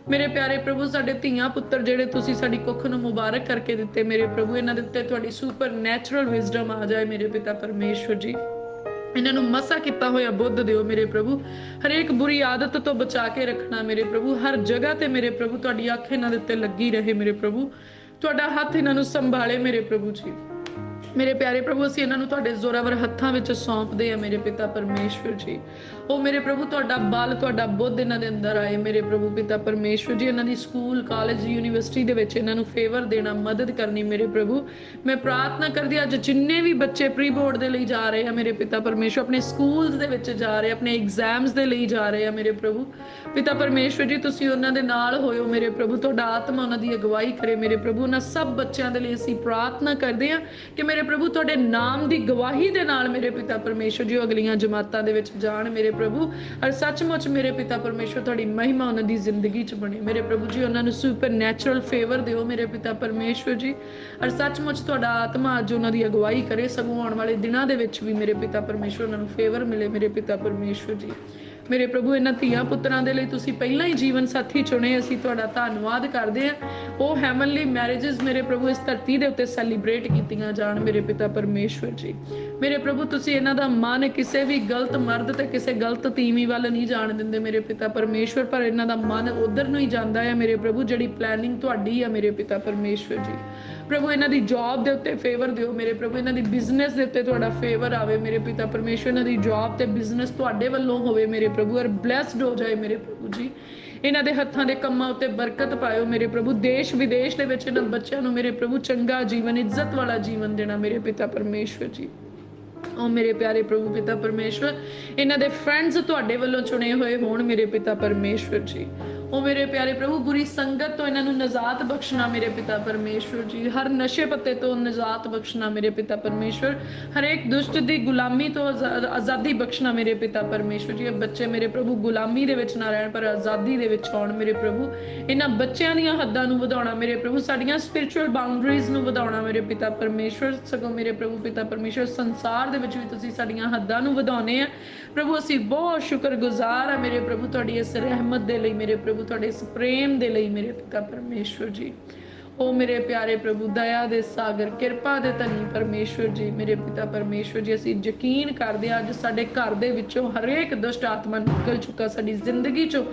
ਮੇਰੇ ਪਿਆਰੇ ਪ੍ਰਭੂ ਸਾਡੇ ਧੀਆਂ ਪੁੱਤਰ ਜਿਹੜੇ ਤੁਸੀਂ ਸਾਡੀ ਕੁੱਖ ਨੂੰ ਮੁਬਾਰਕ ਕਰਕੇ ਦਿੱਤੇ ਮੇਰੇ ਪ੍ਰਭੂ, ਇਹਨਾਂ ਦੇ ਉੱਤੇ ਤੁਹਾਡੀ ਸੁਪਰ ਨੈਚੁਰਲ ਵਿਜ਼ਡਮ ਆ ਜਾਏ ਮੇਰੇ ਪਿਤਾ ਪਰਮੇਸ਼ਵਰ ਜੀ। ਇਹਨਾਂ ਨੂੰ ਮਸਾ ਕੀਤਾ ਹੋਇਆ ਬੁੱਧ ਦਿਓ ਮੇਰੇ ਪ੍ਰਭੂ। ਹਰੇਕ ਬੁਰੀ ਆਦਤ ਤੋਂ ਬਚਾ ਕੇ ਰੱਖਣਾ ਮੇਰੇ ਪ੍ਰਭੂ। ਹਰ ਜਗ੍ਹਾ ਤੇ ਮੇਰੇ ਪ੍ਰਭੂ ਤੁਹਾਡੀ ਅੱਖ ਇਹਨਾਂ ਦੇ ਉੱਤੇ ਲੱਗੀ ਰਹੇ ਮੇਰੇ ਪ੍ਰਭੂ। ਤੁਹਾਡਾ ਹੱਥ ਇਹਨਾਂ ਨੂੰ ਸੰਭਾਲੇ ਮੇਰੇ ਪ੍ਰਭੂ ਜੀ। ਮੇਰੇ ਪਿਆਰੇ ਪ੍ਰਭੂ ਅਸੀਂ ਇਹਨਾਂ ਨੂੰ ਤੁਹਾਡੇ ਜ਼ੋਰਾਵਰ ਹੱਥਾਂ ਵਿੱਚ ਸੌਂਪਦੇ ਆ ਮੇਰੇ ਪਿਤਾ ਪਰਮੇਸ਼ਵਰ ਜੀ। ਉਹ ਮੇਰੇ ਪ੍ਰਭੂ ਤੁਹਾਡਾ ਬਲ ਤੁਹਾਡਾ ਬੁੱਧ ਇਹਨਾਂ ਦੇ ਅੰਦਰ ਆਏ ਮੇਰੇ ਪ੍ਰਭੂ ਪਿਤਾ ਪਰਮੇਸ਼ਵਰ ਜੀ। ਇਹਨਾਂ ਦੀ ਸਕੂਲ ਕਾਲਜ ਯੂਨੀਵਰਸਿਟੀ ਦੇ ਵਿੱਚ ਇਹਨਾਂ ਨੂੰ ਫੇਵਰ ਦੇਣਾ ਮਦਦ ਕਰਨੀ ਮੇਰੇ ਪ੍ਰਭੂ। ਮੈਂ ਪ੍ਰਾਰਥਨਾ ਕਰਦੀ ਅੱਜ ਜਿੰਨੇ ਵੀ ਬੱਚੇ ਪ੍ਰੀ ਬੋਰਡ ਦੇ ਲਈ ਜਾ ਰਹੇ ਆ ਮੇਰੇ ਪਿਤਾ ਪਰਮੇਸ਼ਵਰ, ਆਪਣੇ ਸਕੂਲਸ ਦੇ ਵਿੱਚ ਜਾ ਰਹੇ, ਆਪਣੇ ਐਗਜ਼ਾਮਸ ਦੇ ਲਈ ਜਾ ਰਹੇ ਆ ਮੇਰੇ ਪ੍ਰਭੂ ਪਿਤਾ ਪਰਮੇਸ਼ਵਰ ਜੀ। ਤੁਸੀਂ ਉਹਨਾਂ ਦੇ ਨਾਲ ਹੋਇਓ ਮੇਰੇ ਪ੍ਰਭੂ। ਤੁਹਾਡਾ ਆਤਮਾ ਉਹਨਾਂ ਦੀ ਅਗਵਾਈ ਕਰੇ ਮੇਰੇ ਪ੍ਰਭੂ। ਉਹਨਾਂ ਸਭ ਬੱਚਿਆਂ ਦੇ ਲਈ ਅਸੀਂ ਪ੍ਰਾਰਥਨਾ ਕਰਦੇ ਆ ਕਿ ਮੇਰੇ ਪ੍ਰਭੂ ਤੁਹਾਡੇ ਨਾਮ ਦੀ ਗਵਾਹੀ ਦੇ ਨਾਲ ਮੇਰੇ ਪਿਤਾ ਪਰਮੇਸ਼ਵਰ ਜੀ ਅਗਲੀਆਂ ਜਮਾਤਾਂ ਦੇ ਵਿੱਚ ਜਾਣ ਮੇਰੇ ਪ੍ਰਭੂ। ਔਰ ਸੱਚਮੁੱਚ ਮੇਰੇ ਪਿਤਾ ਪਰਮੇਸ਼ਵਰ ਤੁਹਾਡੀ ਮਹਿਮਾ ਉਹਨਾਂ ਦੀ ਜ਼ਿੰਦਗੀ 'ਚ ਬਣੇ ਮੇਰੇ ਪ੍ਰਭੂ ਜੀ। ਉਹਨਾਂ ਨੂੰ ਸੁਪਰ ਨੈਚੁਰਲ ਫੇਵਰ ਦਿਓ ਮੇਰੇ ਪਿਤਾ ਪਰਮੇਸ਼ਵਰ ਜੀ। ਔਰ ਸੱਚਮੁੱਚ ਤੁਹਾਡਾ ਆਤਮਾ ਅੱਜ ਉਹਨਾਂ ਦੀ ਅਗਵਾਈ ਕਰੇ। ਸਗੋਂ ਆਉਣ ਵਾਲੇ ਦਿਨਾਂ ਦੇ ਵਿੱਚ ਵੀ ਮੇਰੇ ਪਿਤਾ ਪਰਮੇਸ਼ਵਰ ਉਹਨਾਂ ਨੂੰ ਫੇਵਰ ਮਿਲੇ ਮੇਰੇ ਪਿਤਾ ਪਰਮੇਸ਼ਵਰ ਜੀ। ਮੇਰੇ ਪ੍ਰਭੂ ਇਹਨਾਂ ਧੀਆਂ ਪੁੱਤਰਾਂ ਦੇ ਲਈ ਤੁਸੀਂ ਪਹਿਲਾਂ ਹੀ ਜੀਵਨ ਸਾਥੀ ਚੁਣੇ। ਅਸੀਂ ਤੁਹਾਡਾ ਧੰਨਵਾਦ ਕਰਦੇ ਆ। ਉਹ ਹੈਵਨਲੀ ਮੈਰਿਜਸ ਮੇਰੇ ਪ੍ਰਭੂ ਇਸ ਧਰਤੀ ਦੇ ਉੱਤੇ ਸੈਲੀਬ੍ਰੇਟ ਕੀਤੀਆਂ ਜਾਣ ਮੇਰੇ ਪਿਤਾ ਪਰਮੇਸ਼ਵਰ ਜੀ। ਮੇਰੇ ਪ੍ਰਭੂ ਤੁਸੀਂ ਇਹਨਾਂ ਦਾ ਮਨ ਕਿਸੇ ਵੀ ਗਲਤ ਮਰਦ ਤੇ ਕਿਸੇ ਗਲਤ ਤੀਵੀਂ ਵੱਲ ਨਹੀਂ ਜਾਣ ਦਿੰਦੇ ਮੇਰੇ ਪਿਤਾ ਪਰਮੇਸ਼ਵਰ, ਪਰ ਇਹਨਾਂ ਦਾ ਮਨ ਉਧਰ ਨੂੰ ਹੀ ਜਾਂਦਾ ਹੈ ਮੇਰੇ ਪ੍ਰਭੂ ਜਿਹੜੀ ਪਲੈਨਿੰਗ ਤੁਹਾਡੀ ਆ ਮੇਰੇ ਪਿਤਾ ਪਰਮੇਸ਼ਵਰ ਜੀ। ਪ੍ਰਭੂ ਇਹਨਾਂ ਦੀ ਜੌਬ ਦੇ ਉੱਤੇ ਫੇਵਰ ਦਿਓ ਮੇਰੇ ਪ੍ਰਭੂ। ਇਹਨਾਂ ਦੀ ਬਿਜ਼ਨਸ ਦੇ ਉੱਤੇ ਤੁਹਾਡਾ ਫੇਵਰ ਆਵੇ ਮੇਰੇ ਪਿਤਾ ਪਰਮੇਸ਼ਵਰ। ਇਹਨਾਂ ਦੀ ਜੌਬ ਤੇ ਬਿਜ਼ਨਸ ਤੁਹਾਡੇ ਵੱਲੋਂ ਹੋਵੇ ਮੇਰੇ ਪ੍ਰਭੂ ਔਰ ਬਲੈਸਡ ਹੋ ਜਾਏ ਮੇਰੇ ਪ੍ਰਭੂ ਜੀ। ਇਹਨਾਂ ਦੇ ਹੱਥਾਂ ਦੇ ਕੰਮਾਂ ਉੱਤੇ ਬਰਕਤ ਪਾਇਓ ਮੇਰੇ ਪ੍ਰਭੂ। ਦੇਸ਼ ਵਿਦੇਸ਼ ਦੇ ਵਿੱਚ ਇਹਨਾਂ ਬੱਚਿਆਂ ਨੂੰ ਮੇਰੇ ਪ੍ਰਭੂ ਚੰਗਾ ਜੀਵਨ ਇੱਜ਼ਤ ਵਾਲਾ ਜੀਵਨ ਦੇਣਾ ਮੇਰੇ ਪਿਤਾ ਪਰਮੇਸ਼ਵਰ ਜੀ। ਉਹ ਮੇਰੇ ਪਿਆਰੇ ਪ੍ਰਭੂ ਪਿਤਾ ਪਰਮੇਸ਼ਵਰ ਇਹਨਾਂ ਦੇ ਫਰੈਂਡਸ ਤੁਹਾਡੇ ਵੱਲੋਂ ਚੁਣੇ ਹੋਏ ਹੋਣ ਮੇਰੇ ਪਿਤਾ ਪਰਮੇਸ਼ਵਰ ਜੀ। ਉਹ ਮੇਰੇ ਪਿਆਰੇ ਪ੍ਰਭੂ ਬੁਰੀ ਸੰਗਤ ਤੋਂ ਇਹਨਾਂ ਨੂੰ ਨਜ਼ਾਤ ਬਖਸ਼ਣਾ ਮੇਰੇ ਪਿਤਾ ਪਰਮੇਸ਼ਵਰ ਜੀ। ਹਰ ਨਸ਼ੇ ਪੱਤੇ ਤੋਂ ਨਜ਼ਾਤ ਬਖਸ਼ਣਾ ਮੇਰੇ ਪਿਤਾ ਪਰਮੇਸ਼ਵਰ। ਹਰੇਕ ਦੁਸ਼ਟ ਦੀ ਗੁਲਾਮੀ ਤੋਂ ਆਜ਼ਾਦੀ ਬਖਸ਼ਣਾ ਮੇਰੇ ਪਿਤਾ ਪਰਮੇਸ਼ਵਰ ਜੀ। ਇਹ ਬੱਚੇ ਮੇਰੇ ਪ੍ਰਭੂ ਗੁਲਾਮੀ ਦੇ ਵਿੱਚ ਨਾ ਰਹਿਣ ਪਰ ਆਜ਼ਾਦੀ ਦੇ ਵਿੱਚ ਆਉਣ ਮੇਰੇ ਪ੍ਰਭੂ। ਇਹਨਾਂ ਬੱਚਿਆਂ ਦੀਆਂ ਹੱਦਾਂ ਨੂੰ ਵਧਾਉਣਾ ਮੇਰੇ ਪ੍ਰਭੂ। ਸਾਡੀਆਂ ਸਪਿਰਿਚੁਅਲ ਬਾਉਂਡਰੀਜ਼ ਨੂੰ ਵਧਾਉਣਾ ਮੇਰੇ ਪਿਤਾ ਪਰਮੇਸ਼ਵਰ। ਸਗੋਂ ਮੇਰੇ ਪ੍ਰਭੂ ਪਿਤਾ ਪਰਮੇਸ਼ਵਰ ਸੰਸਾਰ ਦੇ ਵਿੱਚ ਵੀ ਤੁਸੀਂ ਸਾਡੀਆਂ ਹੱਦਾਂ ਨੂੰ ਵਧਾਉਣੇ ਆ ਪ੍ਰਭੂ। ਅਸੀਂ ਬਹੁਤ ਸ਼ੁਕਰਗੁਜ਼ਾਰ ਆ ਮੇਰੇ ਪ੍ਰਭੂ ਤੁਹਾਡੀ ਇਸ ਰਹਿਮਤ ਦੇ ਲਈ ਮੇਰੇ ਪ੍ਰਭੂ, ਤੁਹਾਡੇ ਇਸ ਪ੍ਰੇਮ ਦੇ ਲਈ ਮੇਰੇ ਪਿਤਾ ਪਰਮੇਸ਼ਵਰ ਜੀ। ਉਹ ਮੇਰੇ ਪਿਆਰੇ ਪ੍ਰਭੂ ਦਇਆ ਦੇ ਸਾਗਰ ਕਿਰਪਾ ਦੇ ਧਨੀ ਪਰਮੇਸ਼ਵਰ ਜੀ। ਮੇਰੇ ਪਿਤਾ ਪਰਮੇਸ਼ਵਰ ਜੀ ਅਸੀਂ ਯਕੀਨ ਕਰਦੇ ਹਾਂ ਅੱਜ ਸਾਡੇ ਘਰ ਦੇ ਵਿੱਚੋਂ ਹਰੇਕ ਦੁਸ਼ਟ ਆਤਮਾ ਨਿਕਲ ਚੁੱਕਾ। ਸਾਡੀ ਜ਼ਿੰਦਗੀ ਚੋਂ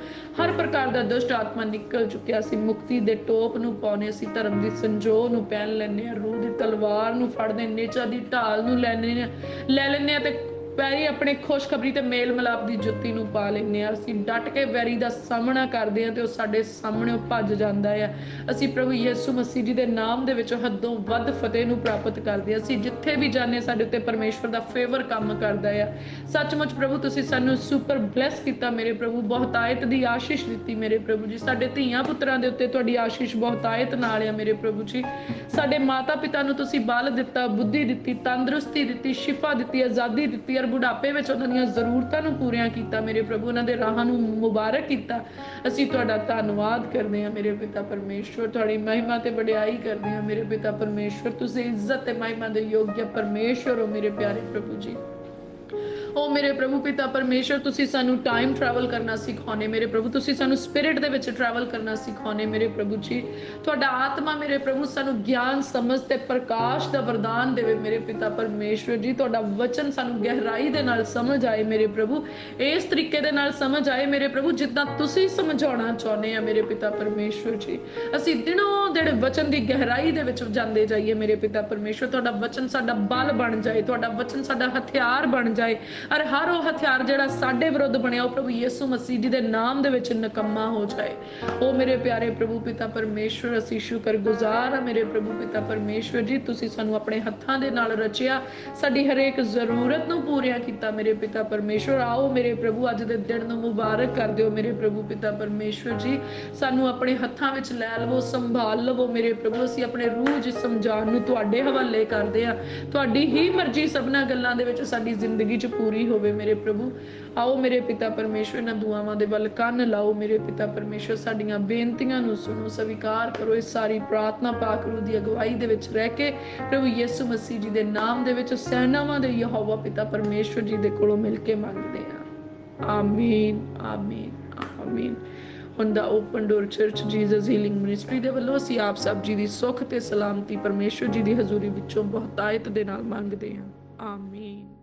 ਹਰ ਪ੍ਰਕਾਰ ਦਾ ਦੁਸ਼ਟ ਆਤਮਾ ਨਿਕਲ ਚੁੱਕਿਆ। ਅਸੀਂ ਮੁਕਤੀ ਦੇ ਟੋਪ ਨੂੰ ਪਾਉਣੇ, ਅਸੀਂ ਧਰਮ ਦੀ ਸੰਜੋਗ ਨੂੰ ਪਹਿਨ ਲੈਂਦੇ ਹਾਂ, ਰੂਹ ਦੀ ਤਲਵਾਰ ਨੂੰ ਫੜਦੇ, ਨੇਚਾ ਦੀ ਢਾਲ ਨੂੰ ਲੈ ਲੈਂਦੇ ਹਾਂ ਤੇ ਪੈਰੀ ਆਪਣੇ ਖੁਸ਼ਖਬਰੀ ਤੇ ਮੇਲ ਮਿਲਾਪ ਦੀ ਜੁੱਤੀ ਨੂੰ ਪਾ ਲੈਂਦੇ ਹਾਂ। ਅਸੀਂ ਡਟ ਕੇ ਵੈਰੀ ਦਾ ਸਾਹਮਣਾ ਕਰਦੇ ਹਾਂ ਤੇ ਉਹ ਸਾਡੇ ਸਾਹਮਣੇ ਭੱਜ ਜਾਂਦਾ ਆ। ਅਸੀਂ ਪ੍ਰਭੂ ਯਿਸੂ ਮਸੀਹ ਜੀ ਦੇ ਨਾਮ ਦੇ ਵਿੱਚ ਹੱਦੋਂ ਵੱਧ ਫਤਿਹ ਨੂੰ ਪ੍ਰਾਪਤ ਕਰਦੇ ਹਾਂ। ਅਸੀਂ ਜਿੱਥੇ ਵੀ ਜਾਂਦੇ ਸਾਡੇ ਉੱਤੇ ਪਰਮੇਸ਼ਵਰ ਦਾ ਫੇਵਰ ਕੰਮ ਕਰਦਾ ਆ। ਸੱਚਮੁੱਚ ਪ੍ਰਭੂ ਤੁਸੀਂ ਸਾਨੂੰ ਸੁਪਰ ਬਲੈਸ ਕੀਤਾ ਮੇਰੇ ਪ੍ਰਭੂ। ਬਹੁਤਾਇਤ ਦੀ ਆਸ਼ੀਸ਼ ਦਿੱਤੀ ਮੇਰੇ ਪ੍ਰਭੂ ਜੀ। ਸਾਡੇ ਧੀਆਂ ਪੁੱਤਰਾਂ ਦੇ ਉੱਤੇ ਤੁਹਾਡੀ ਆਸ਼ੀਸ਼ ਬਹੁਤਾਇਤ ਨਾਲ ਆ ਮੇਰੇ ਪ੍ਰਭੂ ਜੀ। ਸਾਡੇ ਮਾਤਾ ਪਿਤਾ ਨੂੰ ਤੁਸੀਂ ਬਲ ਦਿੱਤਾ, ਬੁੱਧੀ ਦਿੱਤੀ, ਤੰਦਰੁਸਤੀ ਦਿੱਤੀ, ਸ਼ਿਫਾ ਦਿੱਤੀ, ਆਜ਼ਾਦੀ ਦਿੱਤੀ ਔਰ ਬੁਢਾਪੇ ਵਿੱਚ ਉਹਨਾਂ ਦੀਆਂ ਜ਼ਰੂਰਤਾਂ ਨੂੰ ਪੂਰੀਆਂ ਕੀਤਾ ਮੇਰੇ ਪ੍ਰਭੂ। ਉਹਨਾਂ ਦੇ ਰਾਹਾਂ ਨੂੰ ਮੁਬਾਰਕ ਕੀਤਾ। ਅਸੀਂ ਤੁਹਾਡਾ ਧੰਨਵਾਦ ਕਰਦੇ ਹਾਂ ਮੇਰੇ ਪਿਤਾ ਪਰਮੇਸ਼ਵਰ। ਤੁਹਾਡੀ ਮਹਿਮਾ ਤੇ ਵਡਿਆਈ ਕਰਦੇ ਹਾਂ ਮੇਰੇ ਪਿਤਾ ਪਰਮੇਸ਼ਵਰ। ਤੁਸੀਂ ਇੱਜ਼ਤ ਤੇ ਮਹਿਮਾ ਦੇ ਯੋਗ ਪਰਮੇਸ਼ਵਰ ਹੋ ਮੇਰੇ ਪਿਆਰੇ ਪ੍ਰਭੂ ਜੀ। ਓ ਮੇਰੇ ਪ੍ਰਭੂ ਪਿਤਾ ਪਰਮੇਸ਼ਰ, ਤੁਸੀਂ ਸਾਨੂੰ ਟਾਈਮ ਟਰੈਵਲ ਕਰਨਾ ਸਿਖਾਉਂਦੇ ਮੇਰੇ ਪ੍ਰਭੂ, ਤੁਸੀਂ ਸਾਨੂੰ ਸਪਿਰਿਟ ਦੇ ਵਿੱਚ ਟਰੈਵਲ ਕਰਨਾ ਸਿਖਾਉਂਦੇ ਮੇਰੇ ਪ੍ਰਭੂ ਜੀ। ਤੁਹਾਡਾ ਆਤਮਾ ਮੇਰੇ ਪ੍ਰਭੂ ਸਾਨੂੰ ਗਿਆਨ, ਸਮਝ ਤੇ ਪ੍ਰਕਾਸ਼ ਦਾ ਵਰਦਾਨ ਦੇਵੇ ਮੇਰੇ ਪਿਤਾ ਪਰਮੇਸ਼ਰ ਜੀ। ਤੁਹਾਡਾ ਵਚਨ ਸਾਨੂੰ ਗਹਿਰਾਈ ਦੇ ਨਾਲ ਸਮਝ ਆਏ ਮੇਰੇ ਪ੍ਰਭੂ, ਇਸ ਤਰੀਕੇ ਦੇ ਨਾਲ ਸਮਝ ਆਏ ਮੇਰੇ ਪ੍ਰਭੂ ਜਿੱਦਾਂ ਤੁਸੀਂ ਸਮਝਾਉਣਾ ਚਾਹੁੰਦੇ ਆ ਮੇਰੇ ਪਿਤਾ ਪਰਮੇਸ਼ਰ ਜੀ। ਅਸੀਂ ਦਿਨੋਂ ਦਿਨ ਵਚਨ ਦੀ ਗਹਿਰਾਈ ਦੇ ਵਿੱਚ ਜਾਂਦੇ ਜਾਈਏ ਮੇਰੇ ਪਿਤਾ ਪਰਮੇਸ਼ਰ। ਤੁਹਾਡਾ ਵਚਨ ਸਾਡਾ ਬਲ ਬਣ ਜਾਏ, ਤੁਹਾਡਾ ਵਚਨ ਸਾਡਾ ਹਥਿਆਰ ਬਣ ਜਾਏ, ਔਰ ਹਰ ਉਹ ਹਥਿਆਰ ਜਿਹੜਾ ਸਾਡੇ ਵਿਰੁੱਧ ਬਣਿਆ ਉਹ ਪ੍ਰਭੂ ਯਿਸੂ ਮਸੀਹ ਜੀ ਦੇ ਨਾਮ ਦੇ ਵਿੱਚ ਨਿਕੰਮਾ ਹੋ ਜਾਏ। ਉਹ ਮੇਰੇ ਪਿਆਰੇ ਪ੍ਰਭੂ ਪਿਤਾ ਪਰਮੇਸ਼ਰ, ਅਸੀਂ ਸ਼ੁਕਰਗੁਜ਼ਾਰ ਆ ਮੇਰੇ ਪ੍ਰਭੂ ਪਿਤਾ ਪਰਮੇਸ਼ਰ ਜੀ। ਤੁਸੀਂ ਸਾਨੂੰ ਆਪਣੇ ਹੱਥਾਂ ਦੇ ਨਾਲ ਰਚਿਆ, ਸਾਡੀ ਹਰੇਕ ਜ਼ਰੂਰਤ ਨੂੰ ਪੂਰੀਆਂ ਕੀਤਾ ਮੇਰੇ ਪਿਤਾ ਪਰਮੇਸ਼ਰ। ਆਓ ਮੇਰੇ ਪ੍ਰਭੂ ਅੱਜ ਦੇ ਦਿਨ ਨੂੰ ਮੁਬਾਰਕ ਕਰ ਦਿਓ ਮੇਰੇ ਪ੍ਰਭੂ ਪਿਤਾ ਪਰਮੇਸ਼ਰ ਜੀ। ਸਾਨੂੰ ਆਪਣੇ ਹੱਥਾਂ ਵਿੱਚ ਲੈ ਲਵੋ, ਸੰਭਾਲ ਲਵੋ ਮੇਰੇ ਪ੍ਰਭੂ। ਅਸੀਂ ਆਪਣੇ ਰੂਹ ਜਿਸਮ ਜਾਨ ਨੂੰ ਤੁਹਾਡੇ ਹਵਾਲੇ ਕਰਦੇ ਆ। ਤੁਹਾਡੀ ਹੀ ਮਰਜ਼ੀ ਸਭਨਾਂ ਗੱਲਾਂ ਦੇ ਵਿੱਚ ਸਾਡੀ ਜ਼ਿੰਦਗੀ 'ਚ ਪੂਰੀ ਹੋਵੇ ਮੇਰੇ ਪ੍ਰਭੂ। ਆਓ ਮੇਰੇ ਪਿਤਾ ਪਰਮੇਸ਼ਰ, ਇਹਨਾਂ ਦੁਆਵਾਂ ਦੇ ਵੱਲ ਕੰਨ ਲਾਓ ਮੇਰੇ ਪਿਤਾ ਪਰਮੇਸ਼ਰ। ਸਾਡੀਆਂ ਬੇਨਤੀਆਂ ਨੂੰ ਸੁਣੋ, ਸਵੀਕਾਰ ਕਰੋ। ਇਸ ਸਾਰੀ ਪ੍ਰਾਰਥਨਾ ਪਾਕ ਰੂਹ ਦੀ ਅਗਵਾਈ ਦੇ ਵਿੱਚ ਰਹਿ ਕੇ ਪ੍ਰਭੂ ਯਿਸੂ ਮਸੀਹ ਜੀ ਦੇ ਨਾਮ ਦੇ ਵਿੱਚ ਸੈਨਾਵਾਂ ਦੇ ਯਹੋਵਾ ਪਿਤਾ ਪਰਮੇਸ਼ਰ ਜੀ ਦੇ ਕੋਲੋਂ ਮਿਲ ਕੇ ਮੰਗਦੇ ਆ। ਆਮੀਨ, ਆਮੀਨ, ਆਮੀਨ। ਹੁਣ ਦਾ open door church Jesus healing ministry ਦੇ ਵੱਲੋਂ ਅਸੀਂ ਆਪ ਸਭ ਜੀ ਦੀ ਸੁੱਖ ਤੇ ਸਲਾਮਤੀ ਪਰਮੇਸ਼ਰ ਜੀ ਦੀ ਹਜ਼ੂਰੀ ਵਿੱਚੋਂ ਬਹੁਤਾਇਤ ਦੇ ਨਾਲ ਮੰਗਦੇ ਹਾਂ। ਆਮੀਨ।